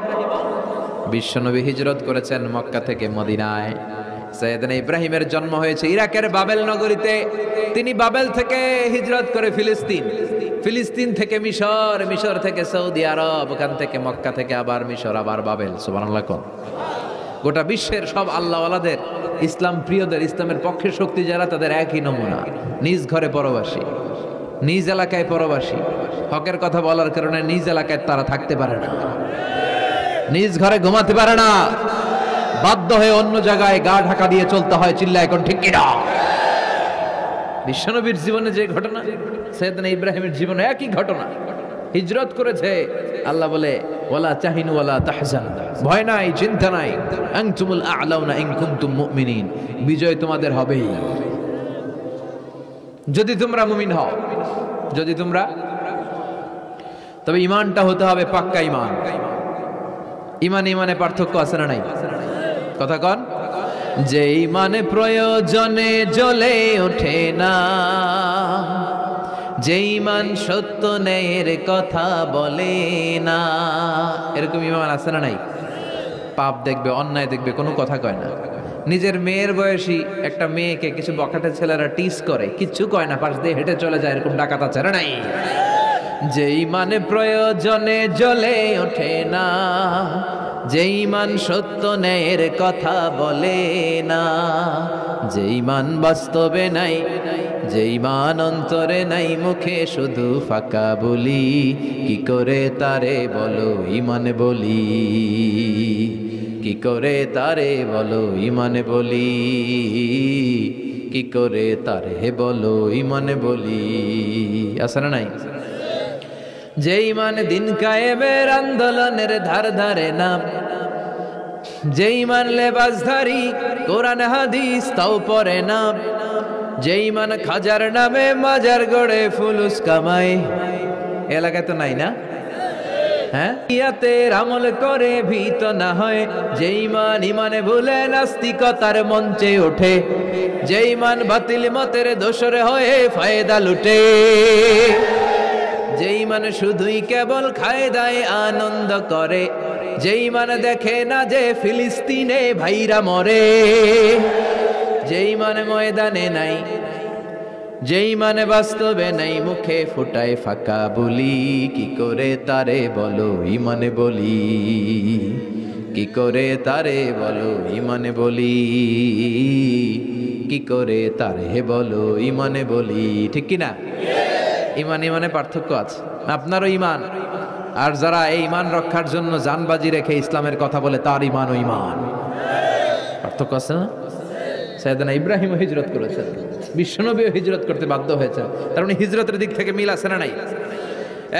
বিশ্বনবী হিজরত করেছেন মক্কা থেকে মদিনায়। সাইয়েদনা ইব্রাহিমের জন্ম হয়েছে ইরাকের বাবেল নগরীতে। তিনি বাবেল থেকে হিজরত করে ফিলিস্তিন, ফিলিস্তিন থেকে মিশর, মিশর থেকে সৌদি আরব, ওখান থেকে মক্কা থেকে আবার মিশর, আবার বাবেল। সুবহানাল্লাহ। গোটা বিশ্বের সব আল্লাহওয়ালাদের, ইসলাম প্রিয়দের, ইসলামের পক্ষের শক্তি যারা, তাদের একই নমুনা, নিজ ঘরে পরবাসী, নিজ এলাকায় পরবাসী। হকের কথা বলার কারণে নিজ এলাকায় তারা থাকতে পারে না, নিজ ঘরে ঘুমাতে পারে না, বাধ্য হয়ে অন্য জায়গায় গা ঢাকা দিয়ে চলতে হয়। চিল্লা এখন ঠিক কিনা? বিশ্বনবীর জীবনে যে ঘটনা, সাইয়েদনা ইব্রাহিমের জীবনে একই ঘটনা। হিজরত করেছে, আল্লাহ বলে ওয়ালা তাহিনু ওয়ালা তাহজান, ভয় নাই, চিন্তা নাই, আনতুমুল আ'লাউনা ইন কুনতুম মুমিনিন, বিজয় তোমাদের হবেই যদি তোমরা মুমিন হও। যদি তোমরা, তবে ঈমানটা হতে হবে পাক্কা ঈমান। ঈমান ঈমানে পার্থক্য আছে না নাই? কথা কন। যে ঈমানে প্রয়োজনে জ্বলে ওঠে না, যে ঈমান সত্য ন্যায়ের কথা বলে না, এরকম ঈমান আছে না নাই? পাপ দেখবে, অন্যায় দেখবে, কোনো কথা কয় না। নিজের মেয়ের বয়সী একটা মেয়েকে কিছু বখাটে ছেলেরা টিস করে, কিচ্ছু কয় না, পাশ দিয়ে হেঁটে চলে যায়, এরকম ডাকাত আছে না নাই? যে ঈমানে প্রয়োজনে জ্বলে ওঠে না, যে ঈমান সত্য ন্যায়ের কথা বলে না, যে ঈমান বাস্তবে নাই, যে ঈমান অন্তরে নাই, মুখে শুধু ফাঁকা বলি, কি করে তারে বলো ঈমান বলি, কি করে তারে বলো ঈমান বলি, কি করে তারে বলো ঈমান বলি। আছে না নাই? যে ঈমান দিন কায়েমের আন্দোলনের ধার ধারে না, যে ঈমান লেবাসধারী কোরআন হাদিস তাও পড়ে না, যে ঈমান খাজার নামে মাজার গড়ে ফুলুস কামায়। এলাকায় তো নাই না? হ্যাঁ, ইয়াতের আমল করে ভীত না হয়, যে ঈমান ঈমানে ভুলে নাস্তিকতার মঞ্চে ওঠে, যে ঈমান বাতিল মতের দোসর হয়ে ফায়দা লুটে, যে ঈমান শুধুই কেবল খায় দায় আনন্দ করে, যে ঈমান দেখে না যে ফিলিস্তিনে ভাইরা মরে, যে ঈমান ময়দানে নাই, যে ঈমান বাস্তবে নাই, মুখে ফুটায় ফাঁকা বলি, কি করে তারে বলো ঈমান বলি, কি করে তারে বলো ঈমান বলি, কি করে তারে বলো ঈমান বলি। ঠিক কিনা? ঈমান ঈমানে পার্থক্য আছে। আপনারও ঈমান, আর যারা এই ঈমান রক্ষার জন্য জানবাজি রেখে ইসলামের কথা বলে, তার ঈমান ও ঈমান পার্থক্য আছে না? সাইয়েদনা ইব্রাহিমও হিজরত করেছেন, বিশ্বনবীও হিজরত করতে বাধ্য হয়েছেন, তার মানে হিজরতের দিক থেকে মিল আছে না নাই?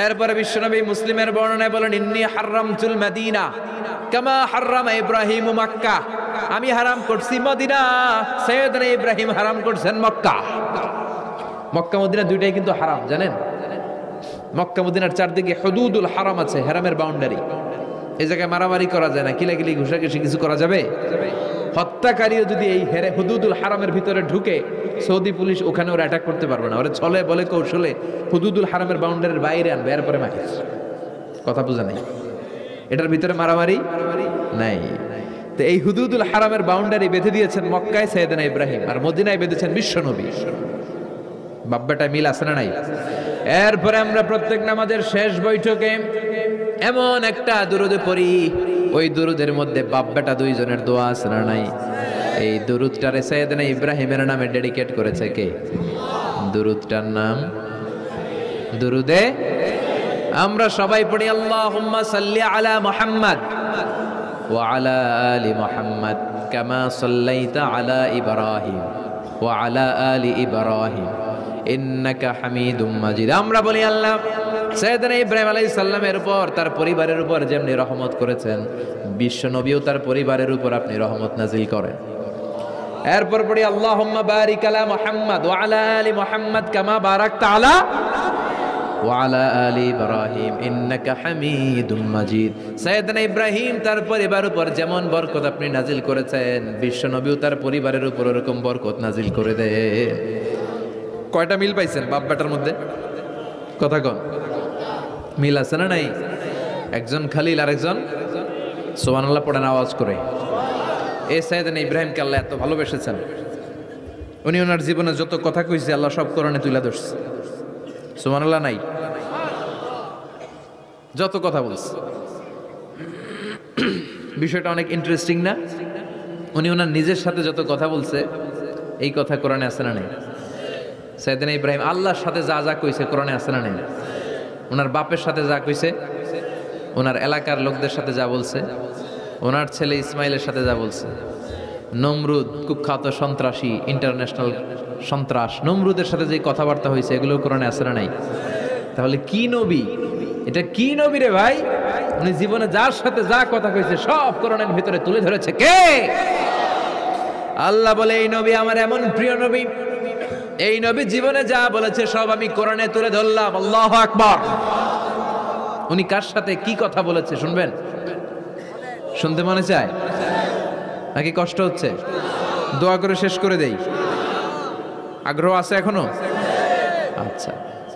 এরপরে বিশ্বনবী মুসলিমের বর্ণনায় বলেন ইন্নী হারামতুল মদিনা কামা হারামা ইব্রাহিম মক্কা, আমি হারাম করছি মদিনা, সাইয়েদনা ইব্রাহিম হারাম করছেন মক্কা। মক্কা মদিনা দুইটাই কিন্তু হারাম, জানেন? মক্কা মদিনার চারদিকে হুদুদুল হারাম আছে, হারামের বাউন্ডারি। এই জায়গায় মারামারি করা যায় না, কিলাকিলি ঘুষাঘুষি কিছু করা যাবে? হত্যাকারীও যদি এই হুদুদুল হারামের ভিতরে ঢুকে, সৌদি পুলিশ ওখানে ওরা অ্যাটাক করতে পারবে না। ওরা ছলে বলে কৌশলে হুদুদুল হারামের বাউন্ডারির বাইরে আনবে, এরপরে মারিস। কথা বোঝা নাই? এটার ভিতরে মারামারি নাই। তো এই হুদুদুল হারামের বাউন্ডারি বেঁধে দিয়েছেন মক্কায় সাইয়েদনা ইব্রাহিম, আর মদিনায় বেঁধেছেন বিশ্বনবী। বাব্বাটা মিল আছে না নাই? এরপরে আমরা প্রত্যেক নামাজের শেষ বৈঠকে এমন একটা দুরুদ পড়ি, ওই দুরুদের মধ্যে বাব্বাটা দুইজনের দোয়া আছে না নাই? এই দুরুদটারে সাইয়েদনা ইব্রাহিমের নামে ডেডিকেট করেছে কে? দুরুদটার নাম দুরুদে আমরা সবাই পড়ি আল্লাহুম্মা সাল্লি আলা মুহাম্মাদ ওয়া আলা আলি মুহাম্মাদ কামা সাল্লাইতা আলা ইব্রাহিম ওয়া আলা আলি ইব্রাহিম ইন্নাকা হামিদুম মাজিদ। আমরা বলি আল্লাহ সাইয়েদনা ইব্রাহিম আলাইহিস সালামের উপর, তার পরিবারের উপর যেমনি রহমত করেছেন, বিশ্ব নবীও তার পরিবারের উপর আপনি রহমত নাজিল করেন। এরপর পড়ি আল্লাহুম্মা বারিক আলা মুহাম্মাদ ওয়া আলা আলি মুহাম্মাদ কামা বারাকতা আলা ওয়া আলা আলি ইব্রাহিম ইন্নাকা হামিদুম মাজিদ। সাইয়েদনা ইব্রাহিম তার পরিবারের উপর যেমন বরকত আপনি নাজিল করেছেন, বিশ্ব নবীও তার পরিবারের উপর এরকম বরকত নাজিল করে দেন। কয়টা মিল পাইছেন বাপ বেটার মধ্যে? কথা কন, মিল আছে না নাই? একজন খালিল আর একজন সুবহানাল্লাহ পড়েন আওয়াজ করে। এই সাইয়েদনা ইব্রাহিমকে আল্লাহ এত ভালোবেসেছেন, উনি ওনার জীবনে যত কথা কইছে আল্লাহ সব কোরআনে তুলে ধরছে। সুবহানাল্লাহ নাই? যত কথা বলছে, বিষয়টা অনেক ইন্টারেস্টিং না? উনি ওনার নিজের সাথে যত কথা বলছে, এই কথা কোরআনে আছে না নাই? সাইয়েদনা ইব্রাহিম আল্লাহর সাথে যা যা কইছে কোরআনে আছে না নাই? ওনার বাপের সাথে যা কইছে, ওনার এলাকার লোকদের সাথে যা বলছে, ওনার ছেলে ইসমাইলের সাথে যা বলছে, নমরুদ কুখ্যাত সন্ত্রাসী, ইন্টারন্যাশনাল সন্ত্রাস, নমরুদের সাথে যে কথাবার্তা হয়েছে, এগুলো কোরআনে আছে না নাই? তাহলে কি নবী এটা? কি নবী রে ভাই? উনি জীবনে যার সাথে যা কথা কইছে সব কোরআনের ভিতরে তুলে ধরেছে কে? আল্লাহ বলে এই নবী আমার এমন প্রিয় নবী, এই নবী জীবনে যা বলেছে সব আমি কোরআনে তুলে ধরলাম। আল্লাহু আকবার। উনি কার সাথে কি কথা বলেছে শুনবেন? শুনতে মনে চায় নাকি কষ্ট হচ্ছে? দোয়া করে শেষ করে দেই। আগ্রহ আছে এখনো? আচ্ছা,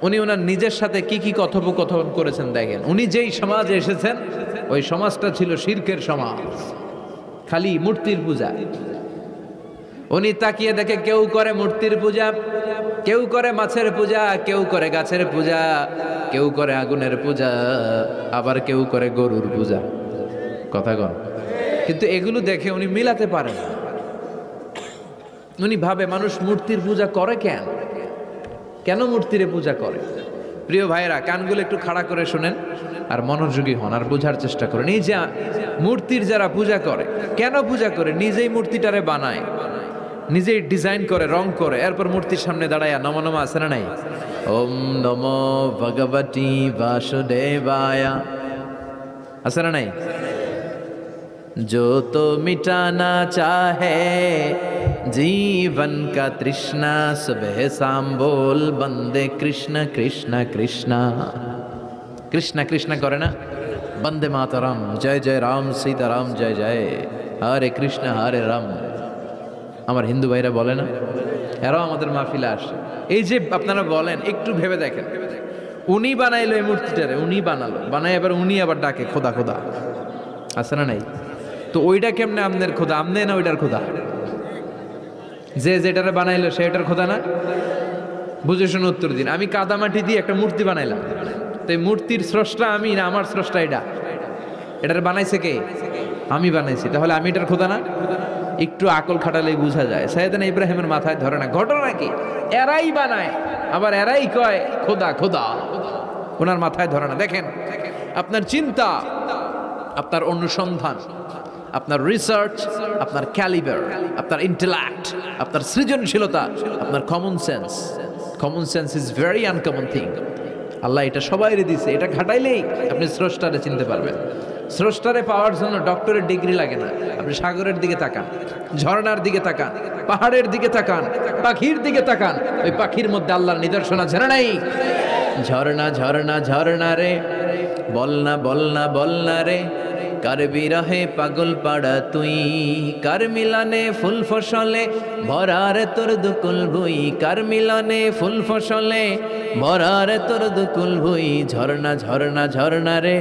উনি ওনার নিজের সাথে কি কি কথোপকথন করেছেন দেখেন। উনি যেই সমাজে এসেছেন ওই সমাজটা ছিল শিরকের সমাজ, খালি মূর্তির পূজা। উনি তাকিয়ে দেখে কেউ করে মূর্তির পূজা, কেউ করে মাছের পূজা, কেউ করে গাছের পূজা, কেউ করে আগুনের পূজা, আবার কেউ করে গরুর পূজা। কথা কন। কিন্তু এগুলো দেখে উনি মিলাতে পারেন। উনি ভাবে মানুষ মূর্তির পূজা করে কেন? কেন মূর্তিরে পূজা করে? প্রিয় ভাইরা, কানগুলো একটু খাড়া করে শুনেন আর মনোযোগী হন আর বোঝার চেষ্টা করেন। এই যে মূর্তির যারা পূজা করে, কেন পূজা করে? নিজেই মূর্তিটারে বানায়, নিজেই ডিজাইন করে, রং করে, এরপর মূর্তির সামনে দাঁড়ায় নমো নমো আছে না নাই? ওম নমো ভগবতী বাসুদেবায়া আছে না নাই? जो तो मिटाना चाहे जीवन का तृष्णा, सुबह शाम बोल बंदे कृष्ण कृष्ण कृष्ण। कृष्ण कृष्ण करे ना, बंदे मातरम, जय जय राम सीताराम जय जय, हरे कृष्ण हरे राम। আমার হিন্দু ভাইরা বলে না, এরাও আমাদের মাহফিলে আসে। এই যে আপনারা বলেন, একটু ভেবে দেখেন, উনি বানাইলো এই মূর্তিটারে, উনি বানালো, বানাই এবার উনি আবার ডাকে খোদা খোদা, আছে না নাই? তো ওইটা কেমনে আমনের খোদা? আমনে না ওইটার খোদা? যে যেটারে বানাইলো সেটার খোদা না? বুঝে শুনে উত্তর দিন। আমি কাদামাটি দিয়ে একটা মূর্তি বানাইলাম, তো এই মূর্তির স্রষ্টা আমি না আমার স্রষ্টা এটা? এটারে বানাইছে কে? আমি বানাইছি, তাহলে আমি এটার খোদা না? একটু আকল খাটালেই বোঝা যায়। সাইয়েদনা ইব্রাহিমের মাথায় ধরে না। ঘটনা কি? এরাই বানায় আবার এরাই কয় খোদা খোদা, ওনার মাথায় ধরে না। দেখেন, আপনার চিন্তা, আপনার অনুসন্ধান, আপনার রিসার্চ, আপনার ক্যালিবার, আপনার ইন্টেলেক্ট, আপনার সৃজনশীলতা, আপনার common sense. Common sense is very uncommon thing. আল্লাহ এটা সবাইরে দিছে, এটা ঘাটাইলেই আপনি স্রষ্টারে চিনতে পারবেন। স্রষ্টারে পাওয়ার জন্য ডক্টরের ডিগ্রি লাগে না। আপনি সাগরের দিকে তাকান, ঝর্ণার দিকে তাকান, পাহাড়ের দিকে তাকান, পাখির দিকে তাকান, ওই পাখির মধ্যে আল্লাহর নিদর্শন আছে না নাই? ঝর্ণা ঝর্ণা ঝর্ণা রে, বলনা বলনা বলনা রে, কার বিরহে পাগল পাড়া তুই, কার মিলনে ফুল ফসলে ভরার তোর দুকুল ভুই, কার মিলনে ফুল ফসলে ভরার তোর দুকুল ভুই, ঝর্ণা ঝর্ণা ঝর্ণা রে,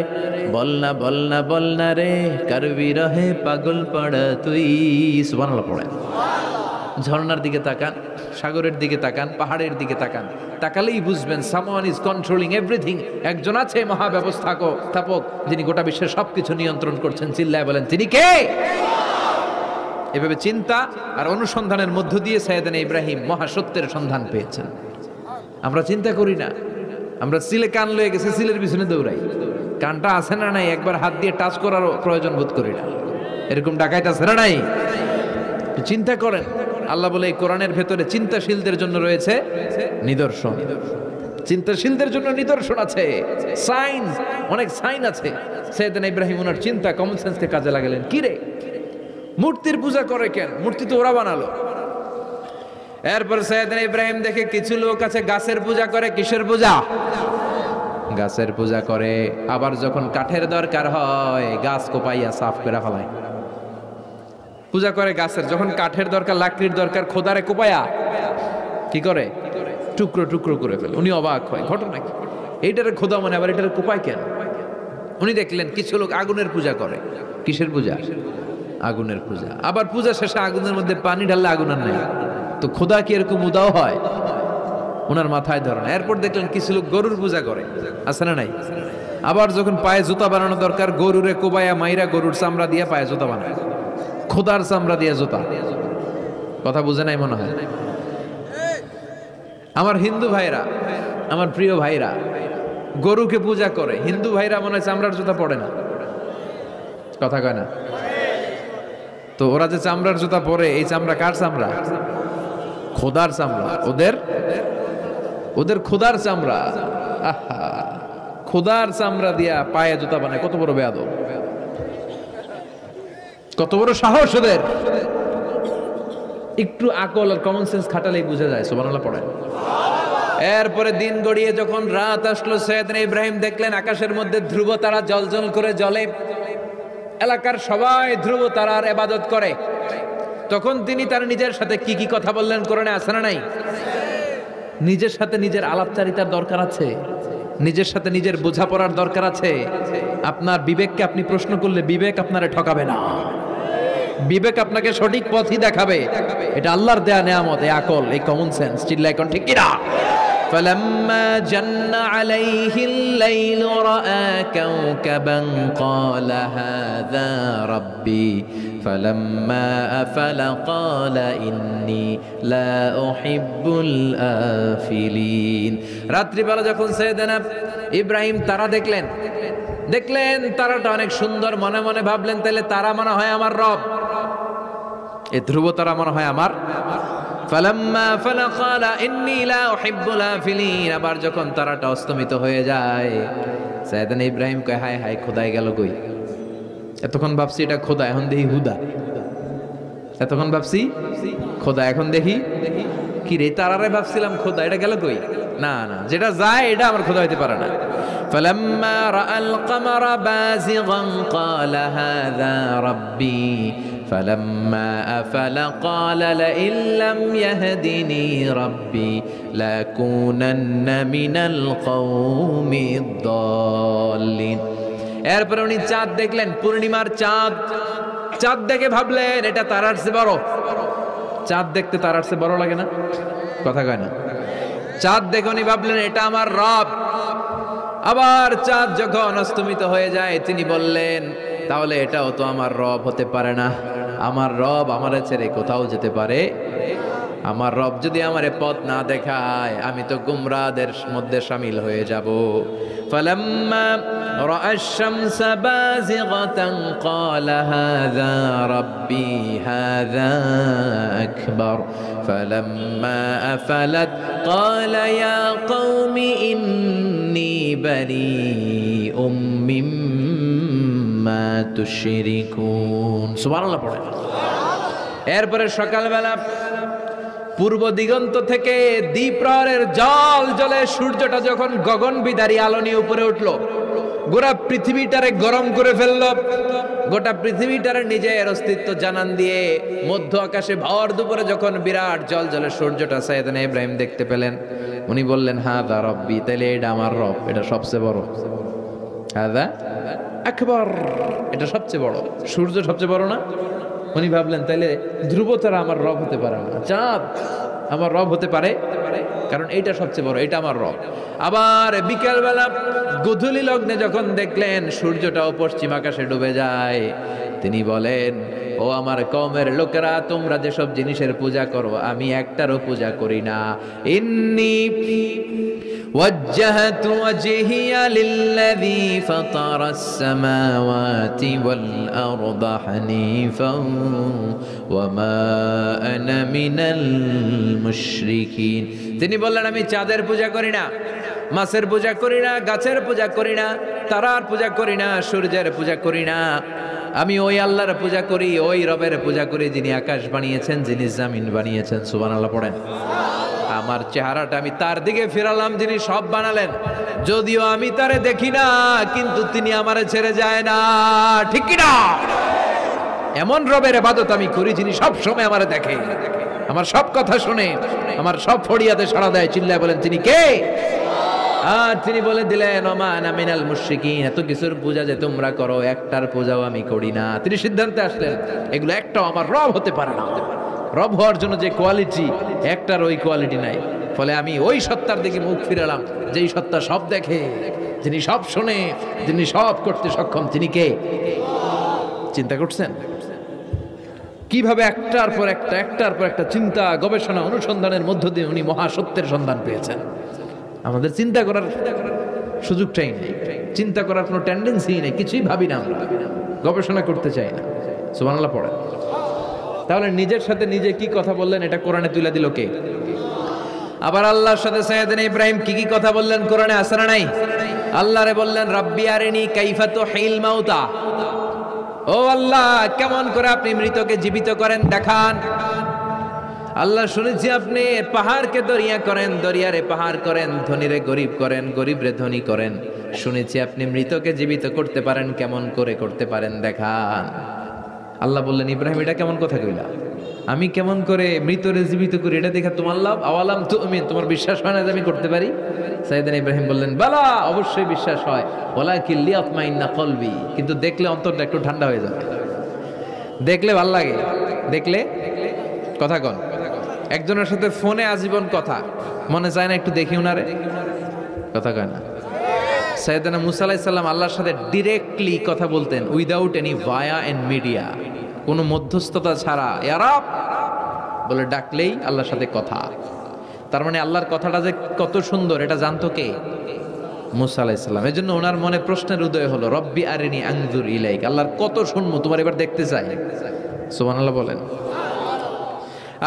বলনা বলনা বলনা রে, কার বিরহে পাগল পাড়া তুই। সুবহানাল্লাহ পড়েন। ঝর্ণার দিকে তাকান, সাগরের দিকে তাকান, পাহাড়ের দিকে তাকান, তাকালেই বুঝবেন সামওয়ান ইজ কন্ট্রোলিং এভরিথিং। একজন আছে মহাব্যবস্থাপক, যিনি গোটা বিশ্বের সবকিছু নিয়ন্ত্রণ করছেন। চিল্লায় বলেন তিনি কে? এভাবে চিন্তা আর অনুসন্ধানের মধ্য দিয়ে সাইয়েদনা ইব্রাহিম মহাসত্যের সন্ধান পেয়েছেন। আমরা চিন্তা করি না, আমরা সিলে কান লয়ে গেছে, সিলের পিছনে দৌড়াই। কানটা আছে না নাই একবার হাত দিয়ে টাচ করারও প্রয়োজন বোধ করি না। এরকম ডাকাইত আছে না নাই? চিন্তা করেন। আল্লাহ বলে এই কোরআনের ভেতরে চিন্তাশীলদের জন্য রয়েছে নিদর্শন। চিন্তাশীলদের জন্য নিদর্শন আছে, সাইন, অনেক সাইন আছে। সাইয়েদনা ইব্রাহিম ওনার চিন্তা, কমন সেন্সকে কাজে লাগালেন। কি রে, মূর্তির পূজা করে কেন? মূর্তি তো ওরা বানালো। এরপর সাইয়েদনা ইব্রাহিম দেখে কিছু লোক আছে গাছের পূজা করে। কিসের পূজা? গাছের পূজা করে। আবার যখন কাঠের দরকার হয় গাছ কোপাইয়া সাফ করে ফেলায়। পূজা করে গাছের, যখন কাঠের দরকার, লাকড়ির দরকার, খোদারে কোপায়া কি করে? টুকরো টুকরো করে ফেলে। উনি অবাক হয়, ঘটনা কি? এইটারে খোদা মানে, আবার এটারে কোপায় কেন? উনি দেখলেন কিছু লোক আগুনের পূজা করে। কিসের পূজা? আগুনের পূজা। আবার পূজা শেষে আগুনের মধ্যে পানি ঢাললে আগুন আর নাই। তো খোদা কি এরকম উদাও হয়? ওনার মাথায় ধরেন। এরপর দেখলেন কিছু লোক গরুর পূজা করে। আছে না নাই? আবার যখন পায়ে জুতা বানানো দরকার, গরুরে কোবায়া মাইরা গরুর চামড়া দিয়ে পায়ে জুতা বানায়। খোদার চামড়া দিয়ে জুতা। কথা বুঝে নাই মনে হয়। আমার হিন্দু ভাইরা, আমার প্রিয় ভাইরা গরুকে পূজা করে। হিন্দু ভাইরা মনে হয় চামড়ার জুতা পড়ে না। কথা কয় না? তো ওরা যে চামড়ার জুতা পরে, এই চামড়া কার চামড়া? খোদার চামড়া। ওদের খোদার চামড়া। আহা, খোদার চামড়া দিয়া পায়ে জুতা বানায়। কত বড় বেয়াদব, কত বড় সাহস ওদের! একটু আকল আর কমন সেন্স খাটালেই বুঝা যায়। সুবহানাল্লাহ পড়েন। এরপরে দিন গড়িয়ে যখন রাত আসলো, সাইয়েদনা ইব্রাহিম দেখলেন আকাশের মধ্যে ধ্রুব তারা জ্বলজ্বল করে জ্বলে। এলাকার সবাই ধ্রুব তারার ইবাদত করে। তখন তিনি তার নিজের সাথে কি কি কথা বললেন কোরআনে আছে না নাই? নিজের সাথে নিজের আলাপচারিতার দরকার আছে, নিজের সাথে নিজের বোঝাপড়ার দরকার আছে। আপনার বিবেককে আপনি প্রশ্ন করলে বিবেক আপনারে ঠকাবে না, বিবেক আপনাকে সঠিক পথই দেখাবে। এটা আল্লাহর দেয়া নেয়ামত, এই আকল, এই কমন সেন্স। চিল্লায় কোন ঠিক কিনা? فلما جن عليه الليل رأى كوكبا قال هذا ربي فلما أفل قال إني لا أحب الآفلين। রাত্রি বেলা যখন সাইয়েদনা ইব্রাহিম তারা দেখলেন তারাটা অনেক সুন্দর, মনে মনে ভাবলেন তাহলে তারা মনে হয় আমার রব, এই ধ্রুব তারা মনে হয় আমার। ফালাম্মা ফালা ক্বালা ইন্নী লা উহিব্বুল আফিলিন। আবার যখন তারাটা অস্তমিত হয়ে যায়, সাইয়েদনা ইব্রাহিম কয় হায় হায়, খোদাই গেল কই? এতক্ষণ ভাবছি এটা খোদা, এখন দেখি হুদা। এতক্ষণ ভাবছি খোদা, এখন দেখি কি রে? তারারে ভাবছিলাম খোদা, এটা গেল কই? না না, যেটা যায় এটা আমার খোদা হইতে পারে না। ফালাম্মা রাআল কামারা বাযিগান ক্বালা হাযা রাব্বি فلما أفل قال لئن لم يهدني ربي لأكونن من القوم الضالين। এরপর উনি চাঁদ দেখলেন, পূর্ণিমার চাঁদ। চাঁদ দেখে ভাবলেন এটা তারার চেয়ে বড়। চাঁদ দেখতে তারার চেয়ে বড় লাগে না? কথা কয় না? চাঁদ দেখে উনি ভাবলেন এটা আমার রব। আবার চাঁদ যখন অস্তমিত হয়ে যায়, তিনি বললেন তাহলে এটাও তো আমার রব হতে পারে না। আমার রব আমারে ছেড়ে কোথাও যেতে পারে? আমার রব যদি আমারে পথ না দেখায়, আমি তো গুমরাদের মধ্যে শামিল হয়ে যাব। ফালাম্মা রাআ আশ-শামস বাযিগাতান ক্বালা হাযা রাব্বি হাযা আকবার ফালাম্মা আফালাত ক্বালা ইয়া কওমি ইন্নী বারীউম মিম্মা তুশরিকুন। সুবহানাল্লাহ পড়েন। এরপরে সকালবেলা পূর্ব দিগন্ত থেকে দ্বিপ্রহরের জল জলে সূর্যটা যখন গগন বিদারী আলো নিয়ে উপরে উঠলো, গোটা পৃথিবীটারে গরম করে ফেললো, গোটা পৃথিবীটারে নিজের অস্তিত্ব জানান দিয়ে মধ্য আকাশে ভর দুপুরে যখন বিরাট জল জলে সূর্যটা সাইয়েদনা ইব্রাহিম দেখতে পেলেন, উনি বললেন হাযা রব্বি, তাইলে এটা আমার রব, এটা সবচেয়ে বড়। হাযা আকবার, এটা সবচেয়ে বড়। সূর্য সবচেয়ে বড় না? উনি ভাবলেন তাইলে ধ্রুব তারা আমার রব হতে পারে না, চাঁদ আমার রব হতে পারে, কারণ এইটা সবচেয়ে বড়, এটা আমার রব। আবার বিকেলবেলা গোধূলি লগ্নে যখন দেখলেন সূর্যটাও পশ্চিম আকাশে ডুবে যায়, তিনি বলেন, ও আমার কওমের লোকেরা, তোমরা যেসব জিনিসের পূজা করো আমি একটারও পূজা করি না। ইন্নী وجهت وجهي للذي فطر السماوات والأرض حنيفا وما أنا من المشركين। তিনি বললেন আমি চাঁদের পূজা করি না, মাছের পূজা করি না, গাছের পূজা করি না, তারার পূজা করি না, সূর্যের পূজা করি না। আমি ওই আল্লাহর পূজা করি, ওই রবের পূজা করি যিনি আকাশ বানিয়েছেন, যিনি জমিন বানিয়েছেন। সুবহানাল্লাহ পড়েন। আমার চেহারাটা আমি তার দিকে ফিরালাম যিনি সব বানালেন, যদিও আমি তারে দেখি না, কিন্তু তিনি আমারে ছেড়ে যায় না, ঠিক কি না? এমন রবের ইবাদত আমি করি যিনি সব সময় আমারে দেখে, আমার সব কথা শুনে, আমার সব ফড়িয়াতে সাড়া দেয়। চিল্লায় বলেন তিনি কে? আর তিনি বলে দিলেন ওমা আনা মিনাল মুশরিকিন, এত কিছুর পূজা যে তোমরা করো একটার পূজাও আমি করি না। তিনি সিদ্ধান্তে আসলেন এগুলো একটাও আমার রব হতে পারে না। রব হওয়ার জন্য যে কোয়ালিটি, একটার ওই কোয়ালিটি নাই। ফলে আমি ওই সত্তার দিকে মুখ ফিরালাম যেই সত্তা সব দেখে, যিনি সব শোনে, যিনি সব করতে সক্ষম। তিনি কে? চিন্তা করছেন কিভাবে একটার পর একটা, একটার পর একটা চিন্তা, গবেষণা, অনুসন্ধানের মধ্য দিয়ে উনি মহাসত্যের সন্ধান পেয়েছেন। আমাদের চিন্তা করার সুযোগটাই নেই, চিন্তা করার কোনো টেন্ডেন্সি নেই, কিছুই ভাবি না, আমরা গবেষণা করতে চাই না। সুবহানাল্লাহ পড়েন। তাহলে নিজের সাথে নিজে কি কথা বললেন এটা কোরআনে তুলে দিল কে? আবার আল্লাহর সাথে সাইয়েদনা ইব্রাহিম কি কি কথা বললেন কোরআনে আছে না নাই? আল্লাহরে বললেন রাব্বি আরিনি কাইফা তুহিল মাউতা, ও আল্লাহ কেমন করে আপনি মৃতকে জীবিত করেন দেখান। আল্লাহ শুনেছি আপনি পাহাড়কে দরিয়া করেন, দরিয়ারে পাহাড় করেন, ধনীরে গরিব করেন, গরিবরে ধনী করেন। শুনেছি আপনি মৃতকে জীবিত করতে পারেন, কেমন করে করতে পারেন দেখান। আল্লাহ বললেন ইব্রাহিম এটা কেমন কথা কইলা? আমি কেমন করে মৃতরে জীবিত করি এটা দেখা তোমার লাভ? আওয়ালাম তুমিন, তোমার বিশ্বাস হয় না যে আমি করতে পারি? সাইয়েদনা ইব্রাহিম বললেন বালা, অবশ্যই বিশ্বাস হয়, ওয়ালাকিন লিয়াতমাইন্না কলবি, কিন্তু দেখলে অন্তরটা একটু ঠান্ডা হয়ে যাবে, দেখলে ভাল লাগে, দেখলে কথা কন। একজনের সাথে ফোনে আজীবন কথা, মনে চায় না একটু দেখি উনারে? কথা কয় না। সাইয়েদনা মুসা আলাইহিস সালাম আল্লাহর সাথে ডিরেক্টলি কথা বলতেন, without any via and media, কোনো মধ্যস্থতা ছাড়া। ইয়া রাব বলে ডাকলেই আল্লাহর সাথে কথা। তার মানে আল্লাহর কথাটা যে কত সুন্দর এটা জানতো কে? মুসা আলাইহিস সালাম। এজন্য ওনার মনে প্রশ্নের উদয় হলো, রব্বি আরিনি আনজুর ইলাইক, আল্লাহর কত শুনবো, তোমার এবার দেখতে চাই। সুবহানাল্লাহ বলেন।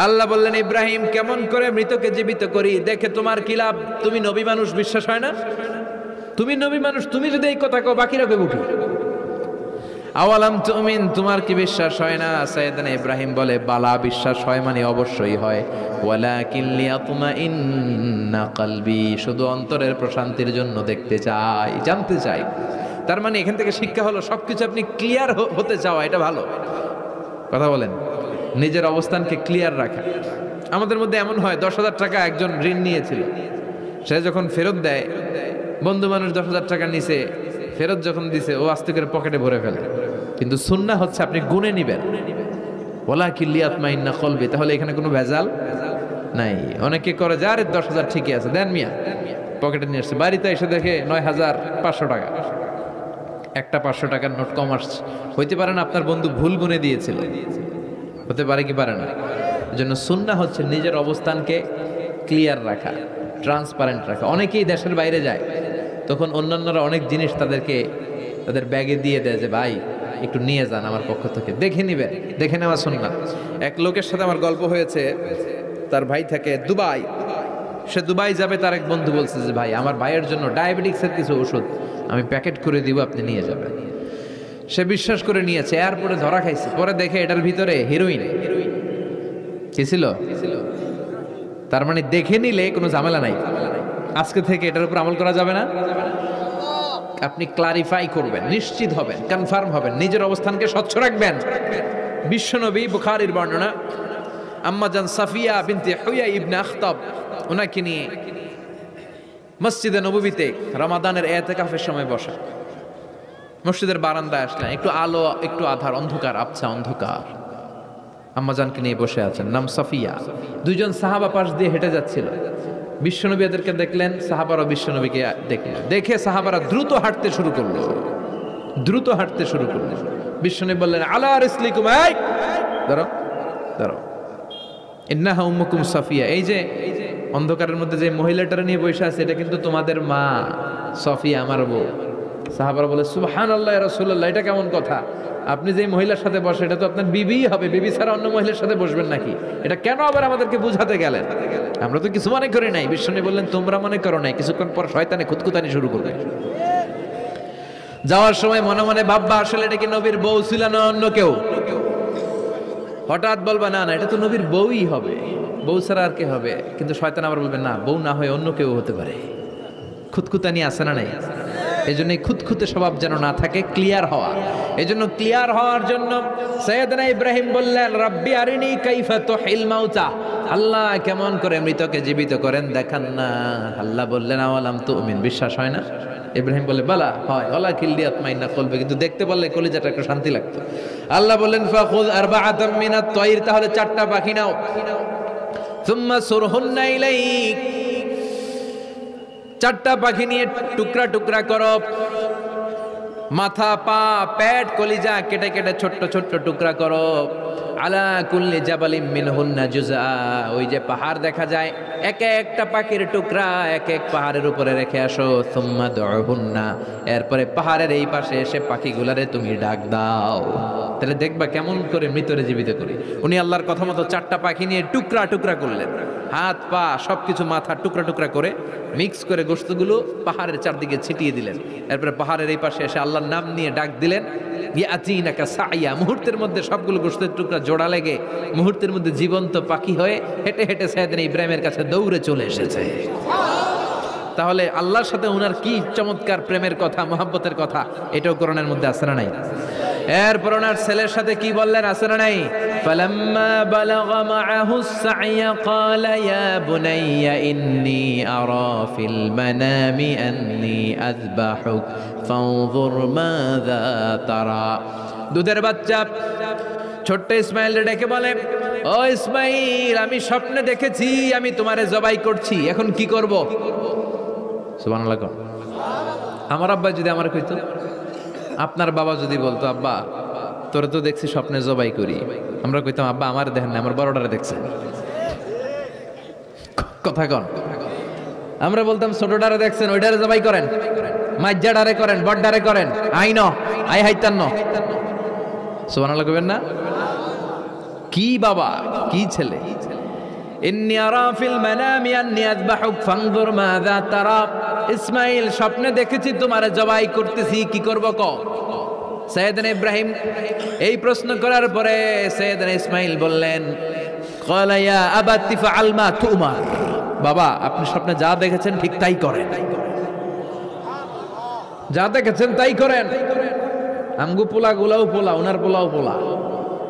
আল্লাহ বললেন ইব্রাহিম কেমন করে মৃতকে জীবিত করি, দেখে তোমার কি লাভ? তুমি নবী মানুষ, বিশ্বাস হয় না? তুমি নবী মানুষ, তুমি যদি এই কথা কও বাকিরা কইব কি? আওয়ালাম তুমিন, তোমার কি বিশ্বাস হয় না? সাইয়েদনা ইব্রাহিম বলে বালা, বিশ্বাস হয় মানে অবশ্যই হয়। ওয়ালাকিন লিয়াতমাইন্না কলবি, শুধু অন্তরের প্রশান্তির জন্য দেখতে চাই, জানতে চাই। তার মানে এখান থেকে শিক্ষা হলো সবকিছু আপনি ক্লিয়ার হতে চাওয়া, এটা ভালো কথা বলেন। নিজের অবস্থানকে ক্লিয়ার রাখা। আমাদের মধ্যে এমন হয় 10,000 টাকা একজন ঋণ নিয়েছিল, সে যখন ফেরত দেয়, বন্ধু মানুষ 10,000 টাকা নিছে, ফেরত যখন দিছে ও আস্তে করে পকেটে ভরে ফেলে। কিন্তু সুন্নাহ হচ্ছে আপনি গুনে নিবেন, ওয়ালাকিন লিয়াতমাইন্না কলবি, তাহলে এখানে কোনো ভেজাল নাই। অনেকে করে যে আরে 10,000 ঠিকই আছে, দেন মিয়া, পকেটে নিয়ে আসছে, বাড়িতে এসে দেখে 9,500 টাকা, একটা 500 টাকার নোট কম আসছে। হইতে পারে না আপনার বন্ধু ভুল গুনে দিয়েছিল, হতে পারে কি পারে না? এজন্য সুন্নাহ হচ্ছে নিজের অবস্থানকে ক্লিয়ার রাখা, ট্রান্সপারেন্ট রাখা। অনেকেই দেশের বাইরে যায়, তখন অন্যান্যরা অনেক জিনিস তাদের ব্যাগে দিয়ে দেয় যে ভাই একটু নিয়ে যান আমার পক্ষ থেকে, দেখে নিবেন, দেখে নেওয়া সুন্নাহ। এক লোকের সাথে আমার গল্প হয়েছে, তার ভাই থাকে দুবাই, সে দুবাই যাবে, তার এক বন্ধু বলছে যে ভাই আমার ভাইয়ের জন্য ডায়াবেটিক্সের কিছু ওষুধ আমি প্যাকেট করে দিব, আপনি নিয়ে যাবেন। সে বিশ্বাস করে নিয়েছে, এয়ারপোর্টে ধরা খাইছে। পরে দেখে এটার ভিতরে হিরোইন কি ছিল। তার মানে দেখে নিলে কোনো ঝামেলা নাই, আজকে থেকে এটার উপর আমল করা যাবে না। আপনি ক্লারিফাই করবেন, নিশ্চিত হবেন, কনফার্ম হবেন, নিজের অবস্থানকে স্বচ্ছ রাখবেন। বিশ্বনবী বুখারীর বর্ণনা, আম্মাজান সাফিয়া বিনতে হুয়াই ইবনে আখতাব ওনাকে নিয়ে মসজিদে নববীতে রমাদানের ইতিকাফের সময় বসা। মসজিদের বারান্দায় আসলেন, একটু আলো, একটু আধার, অন্ধকার, আবছা অন্ধকার। আম্মাজানকে নিয়ে বসে আছেন, নাম সাফিয়া। দুইজন সাহাবা পাশ দিয়ে হেঁটে যাচ্ছিল। বিশ্বনবী এদেরকে দেখলেন, সাহাবারা বিশ্বনবীকে দেখলেন। দেখে সাহাবারা দ্রুত হাঁটতে শুরু করলো, দ্রুত হাঁটতে শুরু করলো। বিশ্বনবী বললেন, আলা রিসলিকুম, এই দাঁড়াও দাঁড়াও, ইন্নাহা উম্মুকুম সাফিয়া। এই যে অন্ধকারের মধ্যে যে মহিলাটার নিয়ে বসে আছে, এটা কিন্তু তোমাদের মা সাফিয়া, আমার বউ। সাহাবারা বলে, সুবহানাল্লাহ ইয়া রাসূলুল্লাহ, এটা কেমন কথা? আপনি যে মহিলার সাথে বসে, এটা তো আপনার বিবিই হবে, বিবি ছাড়া অন্য মহিলার সাথে বসবেন নাকি? এটা কেন আবার আমাদেরকে বুঝাতে গেলেন? আমরা তো কিছু মনে করি নাই। বিশ্বনবী বললেন, তোমরা মনে করো নাই, কিছুক্ষণ পর শয়তানে খুঁতখুতানি শুরু করবে। যাওয়ার সময় মনে মনে ভাববা, আসলে এটা কি নবীর বউ ছিল না অন্য কেউ? হঠাৎ বলবা, না না, এটা তো নবীর বউই হবে, বউ ছাড়া আর কে হবে? কিন্তু শয়তান আবার বলবে, না, বউ না হয়ে অন্য কেউ হতে পারে। খুঁতখুতানি আছে না নাই? এই জন্য খুঁতখুতে স্বভাব যেন না থাকে, ক্লিয়ার হওয়া। এই জন্য ক্লিয়ার হওয়ার জন্য সাইয়েদনা ইব্রাহিম বললেন, রাব্বি আরিনি কাইফা তুহিল মাউতা, আল্লাহ কেমন করে মৃতকে জীবিত করেন দেখান না। আল্লাহ বললেন, আওয়ালাম তুমিন, বিশ্বাস হয় না? ইব্রাহিম বলে, বালা হয়, ওলা কিল্লি আতমাইন্না কলবে, কিন্তু দেখতে পারলে কলিজাটা একটু শান্তি লাগতো। আল্লাহ বললেন, ফাখুয আরবাআতাম মিনাত তায়র, তাহলে 4টা পাখি নাও, সুম্মা সুরহুন্না ইলাইক, 4টা পাখি নিয়ে টুকরা টুকরা করো, মাথা, পা, পেট, কলিজা কেটে কেটে ছোট্ট ছোট্ট টুকরা করো। আলা কুল্লি জাবালিম মিনহুন্না জুজআ, ওই যে পাহাড় দেখা যায়, এক একটা পাখির টুকরা এক এক পাহাড়ের উপরে রেখে আসো। সুম্মা দুহুন্না, এরপরে পাহাড়ের এই পাশে এসে পাখিগুলারে তুমি ডাক দাও, তাহলে দেখবা কেমন করে মৃতরে জীবিত করি। উনি আল্লাহর কথা মতো 4টা পাখি নিয়ে টুকরা টুকরা করলেন, হাত পা সবকিছু মাথা টুকরা টুকরা করে মিক্স করে গোশতগুলো পাহাড়ের চারদিকে ছিটিয়ে দিলেন। এরপরে পাহাড়ের এই পাশে এসে আল্লাহর নাম নিয়ে ডাক দিলেন, ইয়াতিনাকা সাইয়া, মুহূর্তের মধ্যে সবগুলো গোশতের টুকরা জোড়া লেগে মুহূর্তের মধ্যে জীবন্ত পাখি হয়ে হেঁটে হেঁটে সাইয়েদনা ইব্রাহিমের কাছে দৌড়ে চলে এসেছে। তাহলে আল্লাহর সাথে উনার কি চমৎকার প্রেমের কথা, মহব্বতের কথা, এটাও কোরআনের মধ্যে আছে না নাই? এরপর ওনার ছেলের সাথে কি বললেন, আছে না নাই? ফালাম্মা বালাগা মাআহুস সাইয়া ক্বালা ইয়া বুনাইয়া ইন্নী আরা ফিল মানামি আন্নী আযবাহুক ফানজুর মাযা তারা। দুধের বাচ্চা ছোট্ট ইসমাইল ডেকে বলে, ও ইসমাইল, আমি স্বপ্নে দেখেছি আমি তোমারে জবাই করছি, এখন কি করব? সুবহানাল্লাহ। আমার আব্বা যদি আমার কইতো, আপনার বাবা যদি বলতো, আব্বা তোরে তো দেখছি স্বপ্নে জবাই করি, আমরা কইতাম, আব্বা আমার দেখেন না, আমার বড়টারে দেখছেন। কথা কন। আমরা বলতাম, ছোটটারে দেখছেন, ওইটারে জবাই করেন, মাইজ্জাডারে করেন, বড়ডারে করেন, আইন আই হাইতান্ন। সুবহানাল্লাহ কইবেন না? কি বাবা, কি ছেলে। ইন্নী আরা ফিল মানামি আন্নী আযবাহুক ফানজুর মাযা তারা। ইসমাইল, স্বপ্নে দেখেছি তোমারে জবাই করতেছি, কি করব কও? সাইয়েদনা ইব্রাহিম এই প্রশ্ন করার পরে সাইয়েদনা ইসমাইল বললেন, ক্বালা ইয়া আবাতি ফাআল মা তুমার, বাবা আপনি স্বপ্নে যা দেখেছেন ঠিক তাই করেন, যা দেখেছেন তাই করেন। আমগো পোলা গুলাও পোলা, ওনার পোলাও পোলা।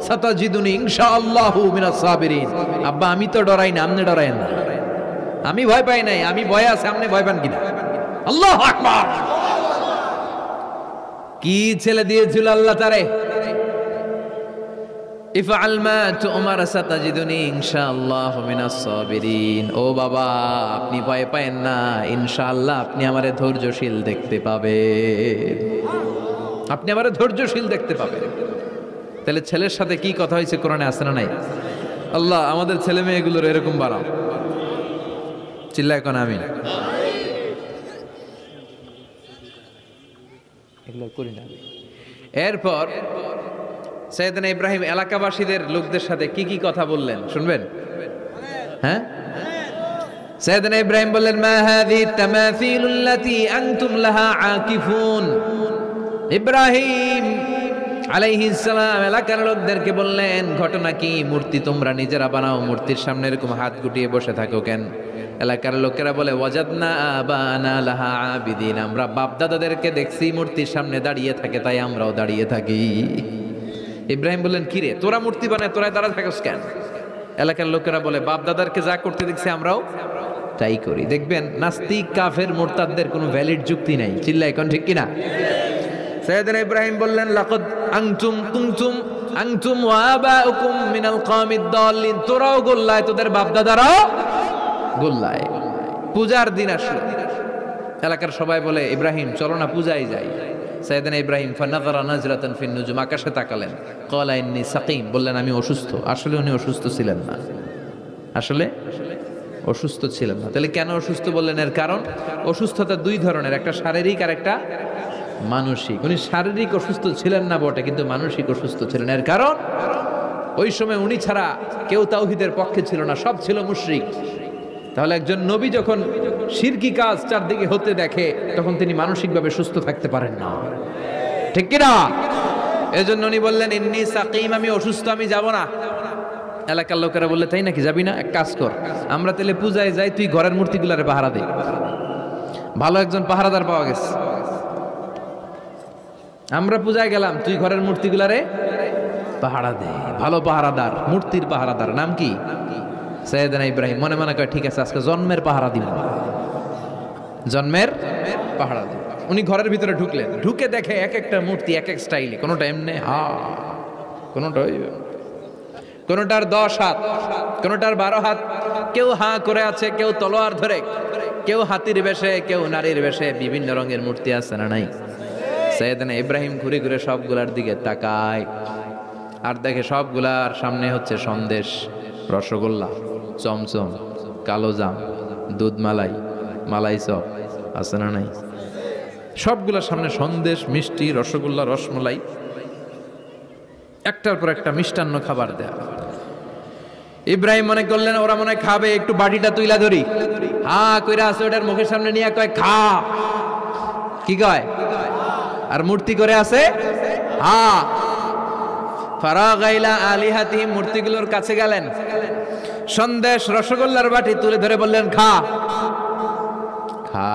সাতাজিদুনি ইনশাআল্লাহু মিনাস সাবিরিন। আব্বা আমি তো ডরাই না, আপনি ডরায়েন না। আমি ভয় পাই নাই, আমি ভয় আছে, আপনি ভয় পান কিনা? আল্লাহু আকবার। কি ছেলে দিয়েছিল আল্লাহ তারে। ইফআল মা তুমার সাতাজিদুনি ইনশাআল্লাহু মিনাস সাবিরিন। ও বাবা আপনি ভয় পায়েন না, ইনশাআল্লাহ আপনি আমারে ধৈর্যশীল দেখতে পাবেন, আপনি আমারে ধৈর্যশীল দেখতে পাবেন। তাহলে ছেলের সাথে কি কথা হয়েছে কোরআনে আছে না নাই? আল্লাহ আমাদের ছেলে মেয়েগুলোর এরকম বানাও। চিল্লায় কোন আমিন। এগুলো করি না। এরপর সাইয়েদনা ইব্রাহিম এলাকাবাসীদের লোকদের সাথে কি কি কথা বললেন শুনবেন? হ্যাঁ, সাইয়েদনা ইব্রাহিম বললেন, মা হাযিহি তামাসিলুল্লাতী আনতুম লাহা আকিফুন। ইব্রাহিম আলাইহিস সালাম এলাকার লোকদেরকে বললেন, ঘটনা কি? মূর্তি তোমরা নিজেরা বানাও, মূর্তির সামনে এরকম হাত গুটিয়ে বসে থাকো কেন? এলাকার লোকেরা বলে, ওয়াজাদনা আবানা লাহা আবিদিন, আমরা বাপ দাদাদেরকে দেখছি মূর্তির সামনে দাঁড়িয়ে থাকে, তাই আমরাও দাঁড়িয়ে থাকি। ইব্রাহিম বললেন, কিরে তোরা মূর্তি বানায় তোরা দাঁড়া থাকিস কেন? এলাকার লোকেরা বলে, বাপ দাদারকে যা করতে দেখছি আমরাও তাই করি। দেখবেন নাস্তিক কাফের মুরতাদদের কোনো ভ্যালিড যুক্তি নাই। চিল্লা এখন ঠিক কিনা? সাইয়েদনা ইব্রাহিম বললেন, লাকাদ আনতুম ওয়া আবাউকুম মিনাল কওমিদ দাল্লিন, তোরাও গোল্লায়, তোদের বাপ দাদারাও গোল্লায়। পূজার দিন আসলো, এলাকার সবাই বলে, ইব্রাহিম চলো না পূজায় যাই। সাইয়েদনা ইব্রাহিম ফানাযারা নাজরাতান ফিন নুজুম, আকাশে তাকালেন। ক্বালা ইন্নী সাকিম, বললেন আমি অসুস্থ। আসলে উনি অসুস্থ ছিলেন না, আসলে অসুস্থ ছিলেন না। তাহলে কেন অসুস্থ বললেন? এর কারণ অসুস্থতা দুই ধরনের, একটা শারীরিক আর একটা মানসিক। উনি শারীরিক অসুস্থ ছিলেন না বটে, কিন্তু মানসিক অসুস্থ ছিলেন। এর কারণ ওই সময় উনি ছাড়া কেউ তাওহীদের পক্ষে ছিল না, সব ছিল মুশরিক। তাহলে একজন নবী যখন শিরকি কাজ চারদিকে হতে দেখে, তখন তিনি মানসিকভাবে সুস্থ থাকতে পারেন না, ঠিক কিনা? এজন্য উনি বললেন, ইন্নী সাকিম, আমি অসুস্থ, আমি যাব না। এলাকার লোকেরা বললে, তাই নাকি, যাবি না? এক কাজ কর, আমরা তাহলে পূজায় যাই, তুই ঘরের মূর্তিগুলারে পাহারা দে। ভালো একজন পাহারাদার পাওয়া গেছে, আমরা পূজায় গেলাম, তুই ঘরের মূর্তিগুলারে পাহারা দে। ভালো পাহারাদার, মূর্তির পাহারাদার, নাম কি? সাইয়েদনা ইব্রাহিম মনে মনে কয়, ঠিক আছে আজকে জন্মের পাহারা দিব, জন্মের পাহারা দিব। উনি ঘরের ভিতরে ঢুকলেন, ঢুকে দেখে এক একটা মূর্তি এক এক স্টাইলে, কোনোটা এমনি কোনোটার 10 হাত, কোনোটার 12 হাত, কেউ হাঁ করে আছে, কেউ তলোয়ার ধরে, কেউ হাতির বেশে, কেউ নারীর বেশে, বিভিন্ন রঙের মূর্তি আছে না নাই? সাইয়েদনা ইব্রাহিম ঘুরে ঘুরে সবগুলার দিকে তাকায়, আর দেখে সবগুলার সামনে হচ্ছে সন্দেশ, রসগোল্লা, চমচম, কালোজাম, দুধ মালাই, মালাই চপ আছে না নাই? সবগুলার সামনে সন্দেশ, মিষ্টি, রসগোল্লা, রসমালাই, একটার পর একটা মিষ্টান্ন খাবার দেয়া। ইব্রাহিম মনে করলেন ওরা মনে খাবে, একটু বাটিটা তুইলা ধরি। হ্যাঁ কইরা আছে, ওটার মুখের সামনে নিয়ে কয়, খা। কি কয়? আর মূর্তি করে আছে, হ্যাঁ। ফারাগা ইলা আলিহাতিহিম, মূর্তিগুলোর কাছে গেলেন, সন্দেশ, রসগোল্লার বাটি তুলে ধরে বললেন, খা খা।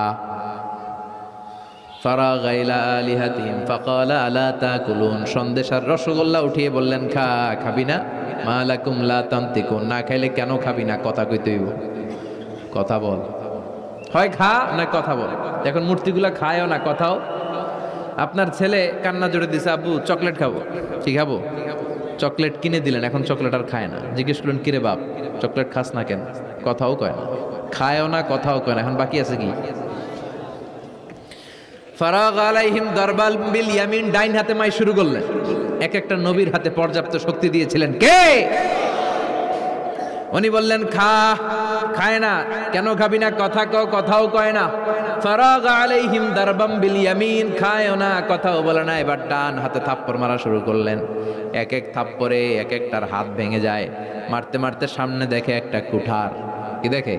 ফারাগা ইলা আলিহাতিহিম ফাকালা আলা তাকুলুন, সন্দেশ আর রসগোল্লা উঠিয়ে বললেন, খা। খাবি না? মা লাকুম লা তানতিকুন, না খাইলে কেন খাবি না? কথা কইতে হইব, কথা বল, হয় খা না কথা বল। এখন মূর্তিগুলা খায়ও না, কথাও। আপনার ছেলে কান্না জোরে দিছে, আব্বু চকলেট খাবো। কি খাবো? চকলেট কিনে দিলেন, এখন চকলেট আর খায় না। জিজ্ঞেস করলেন, কিরে বাপ চকলেট খাস না কেন? কথাও কয় না, খায়ও না, কথাও কয় না। এখন বাকি আছে কি? ফারাগ আলাইহিম দারবাল বিল ইয়ামিন, ডাইন হাতে মাই শুরু করলেন। এক একটা নবীর হাতে পর্যাপ্ত শক্তি দিয়েছিলেন কে? উনি বললেন, খা। খায় না, কেন খাবি না? কথা কও, কথাও কয় না। ফারাগ আলাইহিম দারবাম বিল ইয়ামিন, খায়ও না, কথাও বলে না। এবার ডান হাতে থাপ্পড় মারা শুরু করলেন। এক এক থাপ্পড়ে এক একটার হাত ভেঙে যায়। মারতে মারতে সামনে দেখে একটা কুঠার। কি দেখে?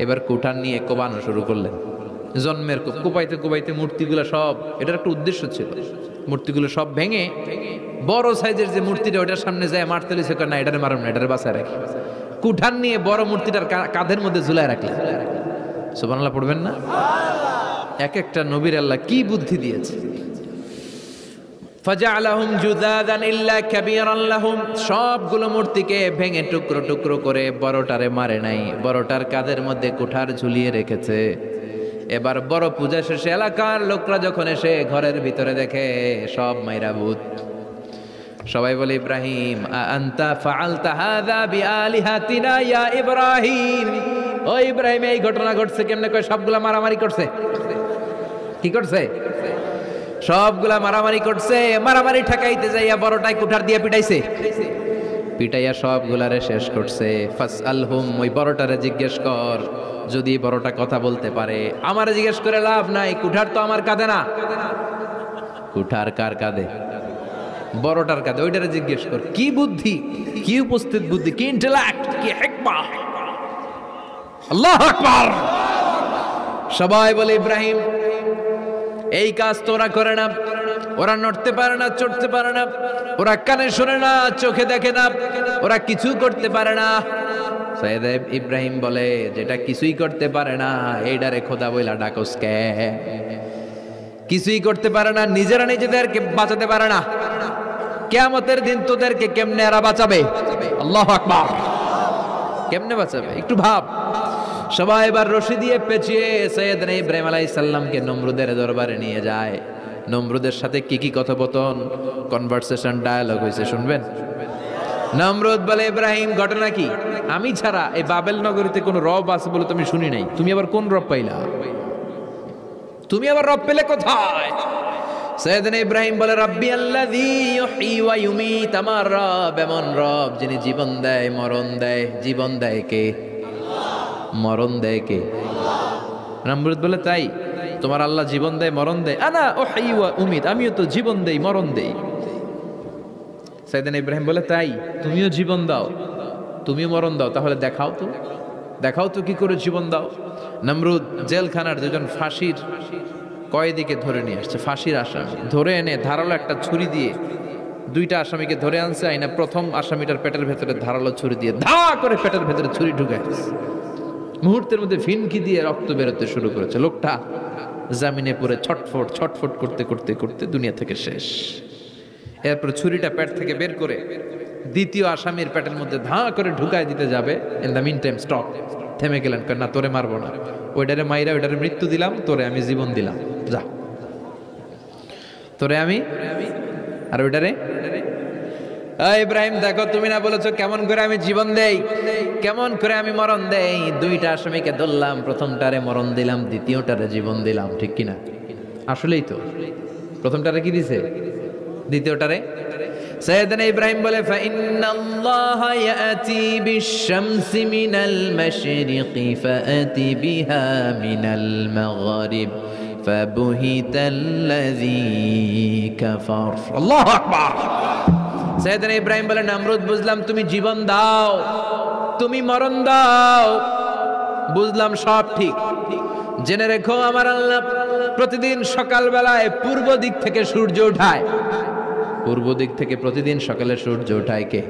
এবার কুঠার নিয়ে কোবানো শুরু করলেন। জন্মের কোপাইতে কোপাইতে মূর্তিগুলো সব, এটার একটা উদ্দেশ্য ছিল, মূর্তিগুলো সব ভেঙে বড় সাইজের যে মূর্তিটা, ওটার সামনে যায় মারতে লিছে, না এটারে মারুন না, এটারে বাঁচায় রাখি। কুঠার নিয়ে বড় মূর্তিটার কাঁধের মধ্যে ঝুলায় রাখলেন। সুবহানাল্লাহ পড়বেন না? এক একটা নবীর আল্লাহ কি বুদ্ধি দিয়েছে। ফাজআলাহুম জুদাদান ইল্লা কাবীরান লাহুম, সবগুলো মূর্তিকে ভেঙে টুকরো টুকরো করে বড়টারে মারে নাই, বড়টার কাঁধের মধ্যে কুঠার ঝুলিয়ে রেখেছে। এবার বড় পূজা শেষে এলাকার লোকরা যখন এসে ঘরের ভিতরে দেখে সব মাইরা ভূত। সবাই বলে, ইব্রাহিম আনতা ফাআলতা হাযা বিআলিহাতিনা ইয়া ইব্রাহিম, ও ইব্রাহিম এই ঘটনা ঘটছে কেমনে? কয় সবগুলা মারামারি করছে। কি করছে? সবগুলা মারামারি করছে। মারামারি ঠেকাইতে যাইয়া বড়টাই কুঠার দিয়ে পিটাইছে, পিটাইয়া সবগুলারে শেষ করছে। ফাসআলহুম, ওই বড়টারে জিজ্ঞেস কর, যদি বড়টা কথা বলতে পারে। আমারে জিজ্ঞেস করে লাভ নাই, কুঠার তো আমার কাঁধে না। কুঠার কার কাঁধে? বড়টার কাঁধে। ওইটারে জিজ্ঞেস কর। কি বুদ্ধি, কি উপস্থিত বুদ্ধি, কি ইন্টেলেক্ট, কি হিকমা! আল্লাহু আকবার। সবাই বলে ইব্রাহিম এই কাজ তোরা করে না, ওরা নড়তে পারে না, চড়তে পারে না, ওরা কানে শোনে না, চোখে দেখে না, ওরা কিছু করতে পারে না। সৈয়দ ইব্রাহিম বলে যেটা কিছুই করতে পারে না এইডারে খোদা বইলা ডাকস কে? কিছুই করতে পারে না, নিজেরা নিজেদেরকে বাঁচাতে পারে না, কিয়ামতের দিন তোদেরকে কেমনে এরা বাঁচাবে? আল্লাহু আকবার। কেমনে বাঁচাবে একটু ভাব। সবাই এবার রশি দিয়ে পেঁচিয়ে সৈয়দনা ইব্রাহিম আলাইহিস সালামকে নমরুদের দরবারে নিয়ে যায়। নমরুদের সাথে কি কি কথোপকথন, কনভারসেশন, ডায়ালগ হয়েছে শুনবেন। নমরুদ বলে ইব্রাহিম ঘটনা কি? আমি ছাড়া এই বাবেল নগরীতে কোনো রব আছে বলে তুমি শুনি নাই, তুমি আবার কোন রব পাইলা? তুমি আবার রব পেলে কোথায়? সৈয়দনা ইব্রাহিম বলে রাব্বি আল্লাযী ইউহয়ী ওয়া ইউমীত, আমার রব এমন রব যিনি জীবন দেয় মরণ দেয়। জীবন দেয় কে? মরণ দেয় কে? নমরুদ বলে তাই তোমার আল্লাহ জীবন দেয় মরণ দেয়? আনা উহয়ী ওয়া উমীত, আমিও তো জীবন দেই মরণ দেই। সৈয়দনা ইব্রাহিম বলে তাই তুমিও জীবন দাও তুমিও মরণ দাও, তাহলে দেখাও তো, দেখাও তো কি করে জীবন দাও। নমরুদ জেলখানার দুজন ফাঁসির কয়েদিকে ধরে নিয়ে আসছে, ফাঁসির আসামি ধরে এনে ধারালো একটা ছুরি দিয়ে দুইটা আসামিকে ধরে আনছে। আইনা প্রথম আসামিটার পেটের ভেতরে ধারালো ছুরি দিয়ে ধা করে পেটের ভেতরে ছুরি ঢুকায় দিয়েছে। মুহূর্তের মধ্যে ফিনকি দিয়ে রক্ত বেরোতে শুরু করেছে। লোকটা জামিনে পড়ে ছটফট ছটফট করতে করতে করতে দুনিয়া থেকে শেষ। এরপর ছুরিটা পেট থেকে বের করে দ্বিতীয় আসামির পেটের মধ্যে ধা করে ঢুকায় দিতে যাবে। In the mean time stop, থেমে গেলেন, না তোরে মারবো না, ওইটারে মাইরা ওইটারে মৃত্যু দিলাম, তোরে আমি জীবন দিলাম, যা তোরে আমি আর ওইটারে। ইব্রাহিম দেখো তুমি না বলেছো কেমন করে আমি জীবন দেই, কেমন করে আমি মরণ দেই। দুইটা আসামিকে ধরলাম, প্রথমটারে মরণ দিলাম, দ্বিতীয়টারে জীবন দিলাম, ঠিক কিনা? আসলেই তো প্রথমটারে কি দিছে, দ্বিতীয়টারে। সৈয়দনা ইব্রাহিম বলে ফাইন্নাল্লাহা ইয়াতি বিশ-শামসি মিনাল মাশরিকি ফাআতি বিহা মিনাল মাগরিব ফাবুহিতাল্লাযী কাফার। আল্লাহু আকবার। সৈয়দনা ইব্রাহিম বলে নমরুদ বুঝলাম তুমি জীবন দাও, তুমি মরণ দাও, বুঝলাম সব ঠিক। জেনে রেখো আমার আল্লাহ প্রতিদিন সকালবেলায় পূর্ব দিক থেকে সূর্য ওঠায়। পূর্ব দিক থেকে প্রতিদিন সকালে সূর্য ওঠায় কে?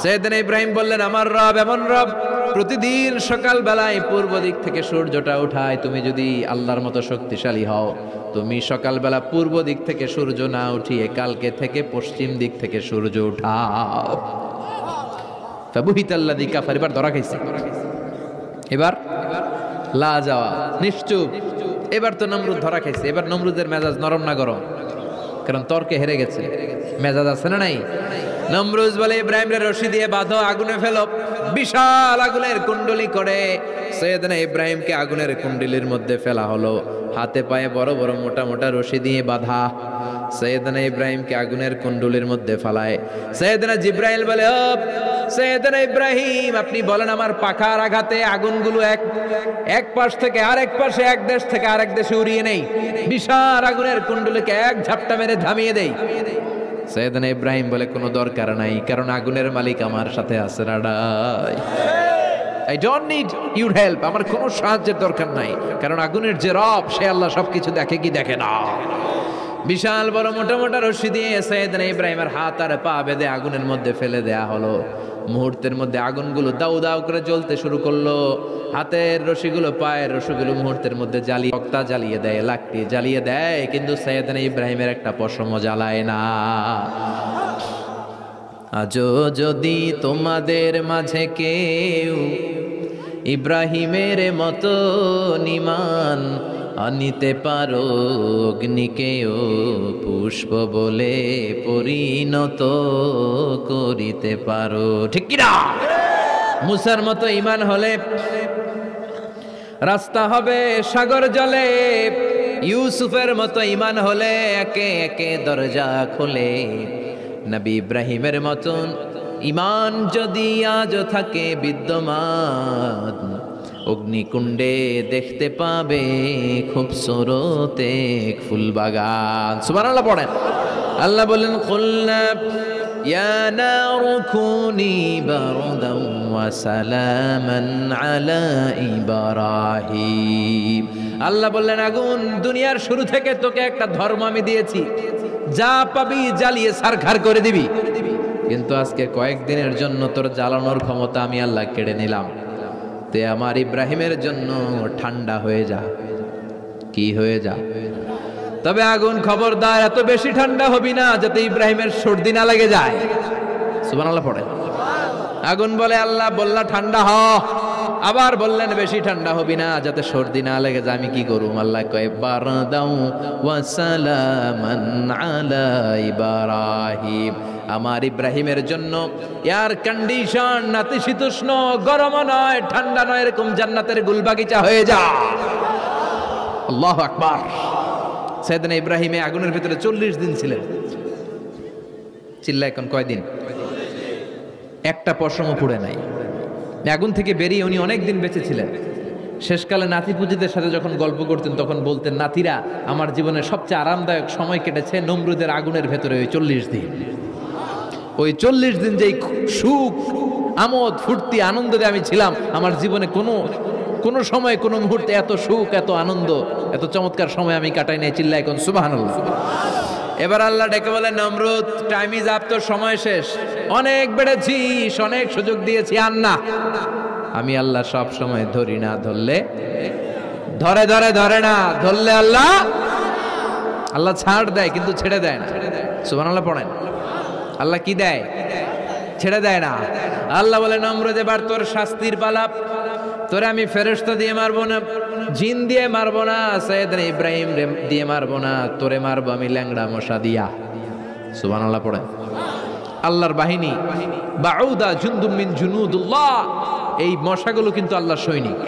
সৈয়দনা ইব্রাহিম বললেন আমার রব এমন রব প্রতিদিন সকালবেলায় পূর্ব দিক থেকে সূর্যটা ওঠায়। তুমি যদি আল্লাহর মতো শক্তিশালী হও, তুমি সকালবেলা পূর্ব দিক থেকে সূর্য না উঠিয়ে কালকে থেকে পশ্চিম দিক থেকে সূর্য উঠাও। ফাবুহিতাল্লাযী কাফার। এবার ধরা খাইছে, এবার লা যাওয়া নিশ্চুপ। এবার তো নমরুদ ধরা খাইছে। এবার নমরুদের মেজাজ নরম না গরম? কারণ তর্কে হেরে গেছে, মেজাজ আছে না নাই? নমরুদ বলে ইব্রাহিম রে রশি দিয়ে বাঁধো, আগুনে ফেলো। বিশাল আগুনের কুণ্ডলি করে সৈয়দনা ইব্রাহিমকে আগুনের কুণ্ডলির মধ্যে ফেলা হলো। হাতে পায়ে বড় বড় মোটা মোটা রশি দিয়ে বাঁধা সৈয়দনা ইব্রাহিমকে আগুনের কুণ্ডলির মধ্যে ফেলায়। সৈয়দনা জিব্রাইল বলে ও সৈয়দনা ইব্রাহিম আপনি বলেন আমার পাখার আঘাতে আগুনগুলো এক পাশ থেকে আরেক পাশে, এক দেশ থেকে আরেক দেশে উড়িয়ে নেই, বিশাল আগুনের কুণ্ডলিকে এক ঝাপটা মেরে থামিয়ে দেই। সৈয়দনা ইব্রাহিম বলে কোনো দরকার নাই, কারণ আগুনের মালিক আমার সাথে আছে। রাডাই I don't need your help, আমার কোনো সাহায্যের দরকার নাই, কারণ আগুনের যে রব সে আল্লাহ সবকিছু দেখে কি দেখে না। বিশাল বড় মোটা মোটা রশি দিয়ে সৈয়দনা ইব্রাহিমের হাত আর পা বেঁধে আগুনের মধ্যে ফেলে দেয়া হলো। মুহূর্তের মধ্যে আগুনগুলো দাউ দাউ করে জ্বলতে শুরু করলো। হাতের রশিগুলো পায়ের রশিগুলো মুহূর্তের মধ্যে জ্বালিয়ে দেয়, লাকড়ি জ্বালিয়ে দেয়, কিন্তু সৈয়দনা ইব্রাহিমের একটা পশমও জ্বালায় না। আজও যদি তোমাদের মাঝে কেউ ইব্রাহিমের মতো ঈমান আনিতে পারো, অগ্নিকেও পুষ্প বলে পরিণত করিতে পারো, ঠিক কিনা? মুসার মতো ঈমান হলে রাস্তা হবে সাগর জলে, ইউসুফের মতো ঈমান হলে একে একে দরজা খোলে। নবী ইব্রাহিমের মতন ঈমান যদি আজও থাকে বিদ্যমান, অগ্নিকুণ্ডে দেখতে পাবে খুবসুরত এক ফুল বাগান। সুবহানাল্লাহ পড়েন। আল্লাহ বলেন কুলনা ইয়া নারু কুনি বারদান ওয়া সালামান আলা ইব্রাহিম। আল্লাহ বললেন, আগুন, দুনিয়ার শুরু থেকে তোকে একটা ধর্ম আমি দিয়েছি, যা পাবি জ্বালিয়ে ছারখার করে দিবি, কিন্তু আজকে কয়েকদিনের জন্য তোর জ্বালানোর ক্ষমতা আমি আল্লাহ কেড়ে নিলাম। তে আমার ইব্রাহিমের জন্য ঠান্ডা হয়ে যা। কি হয়ে যা? তবে আগুন খবরদার এত বেশি ঠান্ডা হবি না যাতে ইব্রাহিমের সর্দি না লেগে যায়। সুবহানাল্লাহ পড়ে। আগুন বলে, আল্লাহ বললা ঠান্ডা হ, আবার বললেন বেশি ঠান্ডা হবি না যাতে সর্দি না লেগে যায়। আমি কি করুম? আল্লাহ কয় বারদাউ ওয়া সালামান আলা ইব্রাহিম। আমার ইব্রাহিমের জন্য এয়ার কন্ডিশন, নাতিশীতোষ্ণ, গরম নয় ঠান্ডা নয়, এরকম জান্নাতের গুলবাগিচা হয়ে যা। আল্লাহু আকবার। সাইয়েদনা ইব্রাহিমে আগুনের ভিতরে 40 দিন ছিলেন। চিল্লা এখন কয়দিন? একটা পশমও পুড়ে নাই। আগুন থেকে বেরিয়ে উনি অনেক দিন বেঁচে ছিলেন। শেষকালে নাতি পুজিদের সাথে যখন গল্প করতেন তখন বলতেন, নাতিরা, আমার জীবনের সবচেয়ে আরামদায়ক সময় কেটেছে নমরুদের আগুনের ভেতরে ওই 40 দিন। ওই 40 দিন যেই সুখ, আমোদ, ফুর্তি, আনন্দে আমি ছিলাম, আমার জীবনে কোনো সময়, কোনো মুহূর্তে এত সুখ, এত আনন্দ, এত চমৎকার সময় আমি কাটাই নাই। চিল্লা এখন সুবহানাল্লাহ। এবার আল্লাহ ডেকে বলেন, নমরুদ, টাইম ইজ আপ, তোর সময় শেষ। অনেক বেড়েছিস, অনেক সুযোগ দিয়েছি, আর না। আমি আল্লাহ সব সময় ধরি না, ধরলে ধরে না, ধরলে আল্লাহ ছাড় দেয় কিন্তু ছেড়ে দেয় না। সুবহানাল্লাহ পড়েন। আল্লাহ কি দেয়? ছেড়ে দেয় না। আল্লাহ বলে, নমরুদ, এবার তোর শাস্তির পালা। তোরে আমি ফেরেশতা দিয়ে মারবো না, জিন দিয়ে মারবো না, সাইয়েদনা ইব্রাহিম দিয়ে মারবো না, তোরে মারবো আমি ল্যাংড়া মশা দিয়া। সুবহানাল্লাহ পড়েন। আল্লাহর বাহিনী, বাউদা জুনদুম মিন জুনুদুল্লাহ, এই মশাগুলো কিন্তু আল্লাহর সৈনিক।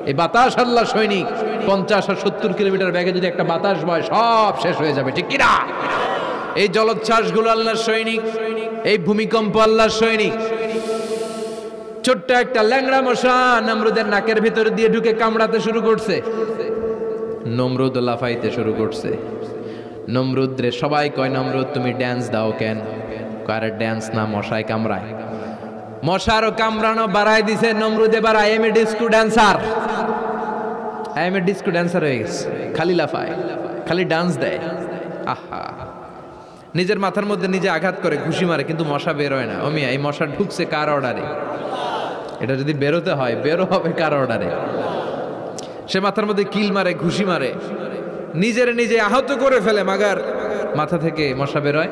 এই বাতাস আল্লাহর সৈনিক। 50 আর 70 কিলোমিটার বেগে যদি একটা বাতাস বয়, সব শেষ হয়ে যাবে, ঠিক কিনা? এই জলোচ্ছ্বাসগুলো আল্লাহর সৈনিক, এই ভূমিকম্প আল্লাহর সৈনিক। ছোট্ট একটা ল্যাংড়া মশা নমরুদের নাকের ভিতর দিয়ে ঢুকে কামড়াতে শুরু করছে। নমরুদ লাফাইতে শুরু করছে। নমরুদ রে সবাই কয়, নমরুদ তুমি ড্যান্স দাও কেন? কারে ড্যান্স না, মশায় কামড়ায়। মশারও কামড়ানো বাড়াই দিছে নমরুদ। এবার I M A disco dancer, হয়ে গেছে। খালি লাফায়, খালি ডান্স দেয়। আহা, নিজের মাথার মধ্যে নিজে আঘাত করে, ঘুষি মারে, কিন্তু মশা বের হয় না। অমিয়া, এই মশা ঢুকছে কার অর্ডারে? এটা যদি বেরোতে হয়, বেরো হবে কার অর্ডারে? সে মাথার মধ্যে কিল মারে, ঘুষি মারে, নিজে আহত করে ফেলে, মাগার মাথা থেকে মশা বেরোয়।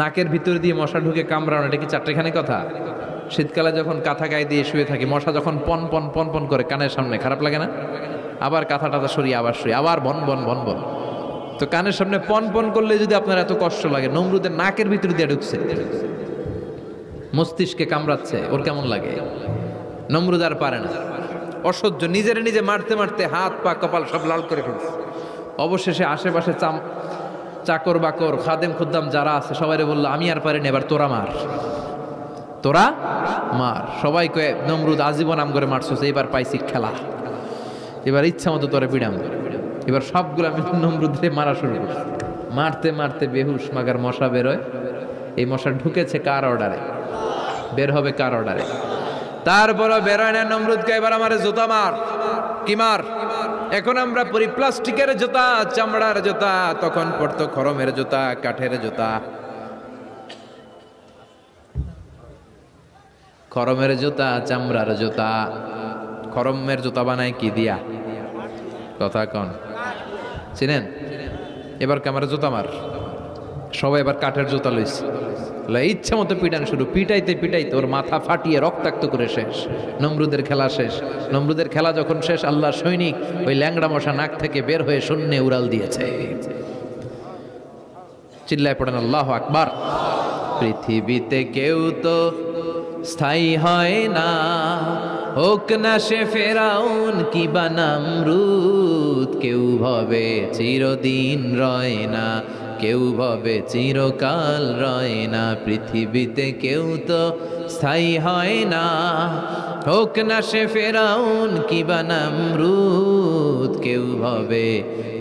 নাকের ভিতর দিয়ে মশা ঢুকে কামড়ানো, এটা কি চারটেখানি কথা? শীতকালে যখন কাঁথা গায়ে দিয়ে শুয়ে থাকি, মশা যখন পন পন পন পন করে কানের সামনে, খারাপ লাগে না? আবার কাঁথা টাথা সরিয়ে আবার শুয়ে, আবার বন বন বন বন। তো কানের সামনে পন পন করলে যদি আপনার এত কষ্ট লাগে, নমরুদের নাকের ভিতর দিয়ে ঢুকছে, মস্তিষ্কে কামড়াচ্ছে, ওর কেমন লাগে? নমরুদ আর পারে না, অসহ্য। নিজে মারতে মারতে হাত পা কপাল সব লাল করে ফেলছে। অবশেষে আশেপাশে চাকর বাকর, খাদেম খুদ্দাম যারা আছে সবাই বললো, আমি আর পারিনি, এবার তোরা মার। সবাই কয়ে, নমরুদ আজীবন আম করে মারছো, এবার পাইছি খেলা, এবার ইচ্ছা মতো তোরা পিড়াম। এবার সবগুলো আমি নমরুদে মারা শুরু করছি। মারতে মারতে বেহুশ, মাগার মশা বেরোয়। এই মশা ঢুকেছে কার অর্ডারে? বের হবে কার অর্ডারে? তারপরও বেরোয় না। নমরুদকে এবার আমার জুতা মার। কি মার? এখন আমরা পরি প্লাস্টিকের জুতা, চামড়ার জুতা, তখন পড়তো খরমের জুতা, কাঠের জুতা। খরমের জুতা, চামড়ার জুতা। খরমের জুতা বানায় কি দিয়া? কথা কন, চিনেন? এবার ক্যামেরা জুতা মার। সবাই এবার কাঠের জুতা লইছে, ইচ্ছা মতো পিটান শুরু। পিটাইতে ওর মাথা ফাটিয়ে রক্তাক্ত করে শেষ। নমরুদের খেলা শেষ। নমরুদের খেলা যখন শেষ, আল্লাহর সৈনিক ওই ল্যাংড়া মশা নাক থেকে বের হয়ে শূন্যে উড়াল দিয়েছে। চিল্লায় পড়েন আল্লাহু আকবার। পৃথিবীতে কেউ তো স্থায়ী হয় না, হোক না সে ফেরাউন কিবা নমরুদ। কেউ ভাবে চিরদিন রয় না, কেউ ভাবে চিরকাল রয় না। পৃথিবীতে কেউ তো স্থায়ী হয় না, হোক না সে ফেরাউন কিবা নমরুদ। কেউ ভাবে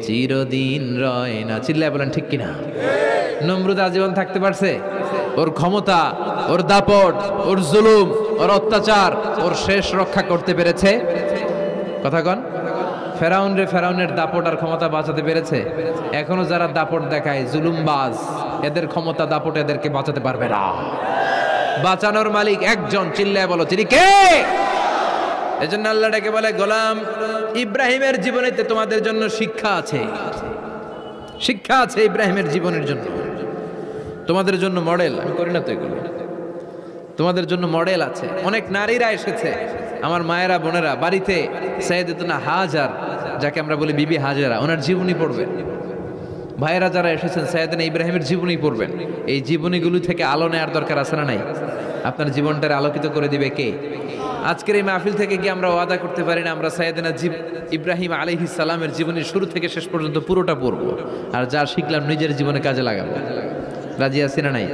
চিরদিন রয় না। চিল্লায় বলেন ঠিক কিনা? নমরুদ আজীবন থাকতে পারছে? ওর ক্ষমতা, ওর দাপট, ওর জুলুম, ওর অত্যাচার, ওর শেষ রক্ষা করতে পেরেছে? কথা কন। ফেরাউনের দাপট আর ক্ষমতা বাঁচাতে পেরেছে? এখনো যারা দাপট দেখায়, জুলুমবাজ, এদের ক্ষমতা দাপট এদেরকে বাঁচাতে পারবে না। বাঁচানোর মালিক একজন, চিল্লায় বলো তিনি কে? এজন্য আল্লাহ ডেকে বলে, গোলাম ইব্রাহিমের জীবনেতে তোমাদের জন্য শিক্ষা আছে, শিক্ষা আছে ইব্রাহিমের জীবনের জন্য, তোমাদের জন্য মডেল। আমি করি না তো এগুলো, তোমাদের জন্য মডেল আছে। অনেক নারীরা এসেছে, আমার মায়েরা বোনেরা, বাড়িতে সাইয়েদাতুনা হাজার, যাকে আমরা বলি বিবি হাজেরা, ওনার জীবনী পড়বেন। ভাইয়েরা যারা এসেছেন, সাইয়েদানা ইব্রাহিমের জীবনী পড়বেন। এই জীবনীগুলো থেকে আলো নেওয়ার দরকার আছে না নাই? আপনার জীবনটারে আলোকিত করে দিবে কে? আজকের এই মাহফিল থেকে কি আমরা ওয়াদা করতে পারি না আমরা সাইয়েদানা ইব্রাহিম আলাইহিস সালামের জীবনের শুরু থেকে শেষ পর্যন্ত পুরোটা পড়বো, আর যা শিখলাম নিজের জীবনে কাজে লাগাবো? রাজি আছি না নাই?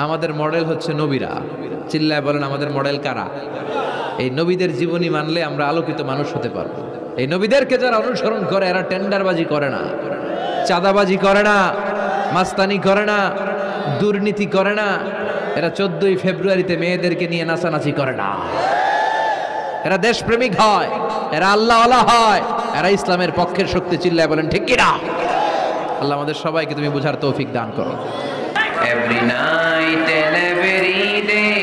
আমাদের মডেল হচ্ছে নবীরা। চিল্লায় বলেন, আমাদের মডেল কারা? এই নবীদের জীবনী মানলে আমরা আলোকিত মানুষ হতে পারবো। এই নবীদেরকে যারা অনুসরণ করে, এরা টেন্ডারবাজি করে না, চাঁদাবাজি করে না, মাস্তানি করে না, দুর্নীতি করে না। এরা 14ই ফেব্রুয়ারিতে মেয়েদেরকে নিয়ে নাচানাচি করে না। এরা দেশপ্রেমিক হয়, এরা আল্লাহওয়ালা হয়, এরা ইসলামের পক্ষের শক্তি। চিল্লায় বলেন ঠিক কিনা? আল্লাহ আমাদের সবাইকে তুমি বুঝার তৌফিক দান করো। Every night and every day,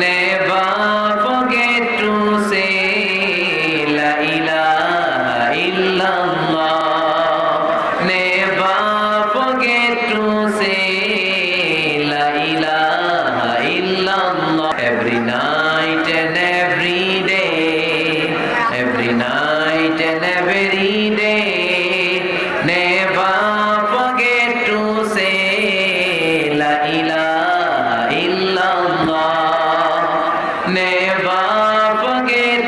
never forget to say La ilaha illallah. Never forget to say La ilaha illallah. Every night and every day, every night and every day, never forget to say La ilaha illallah. Never forget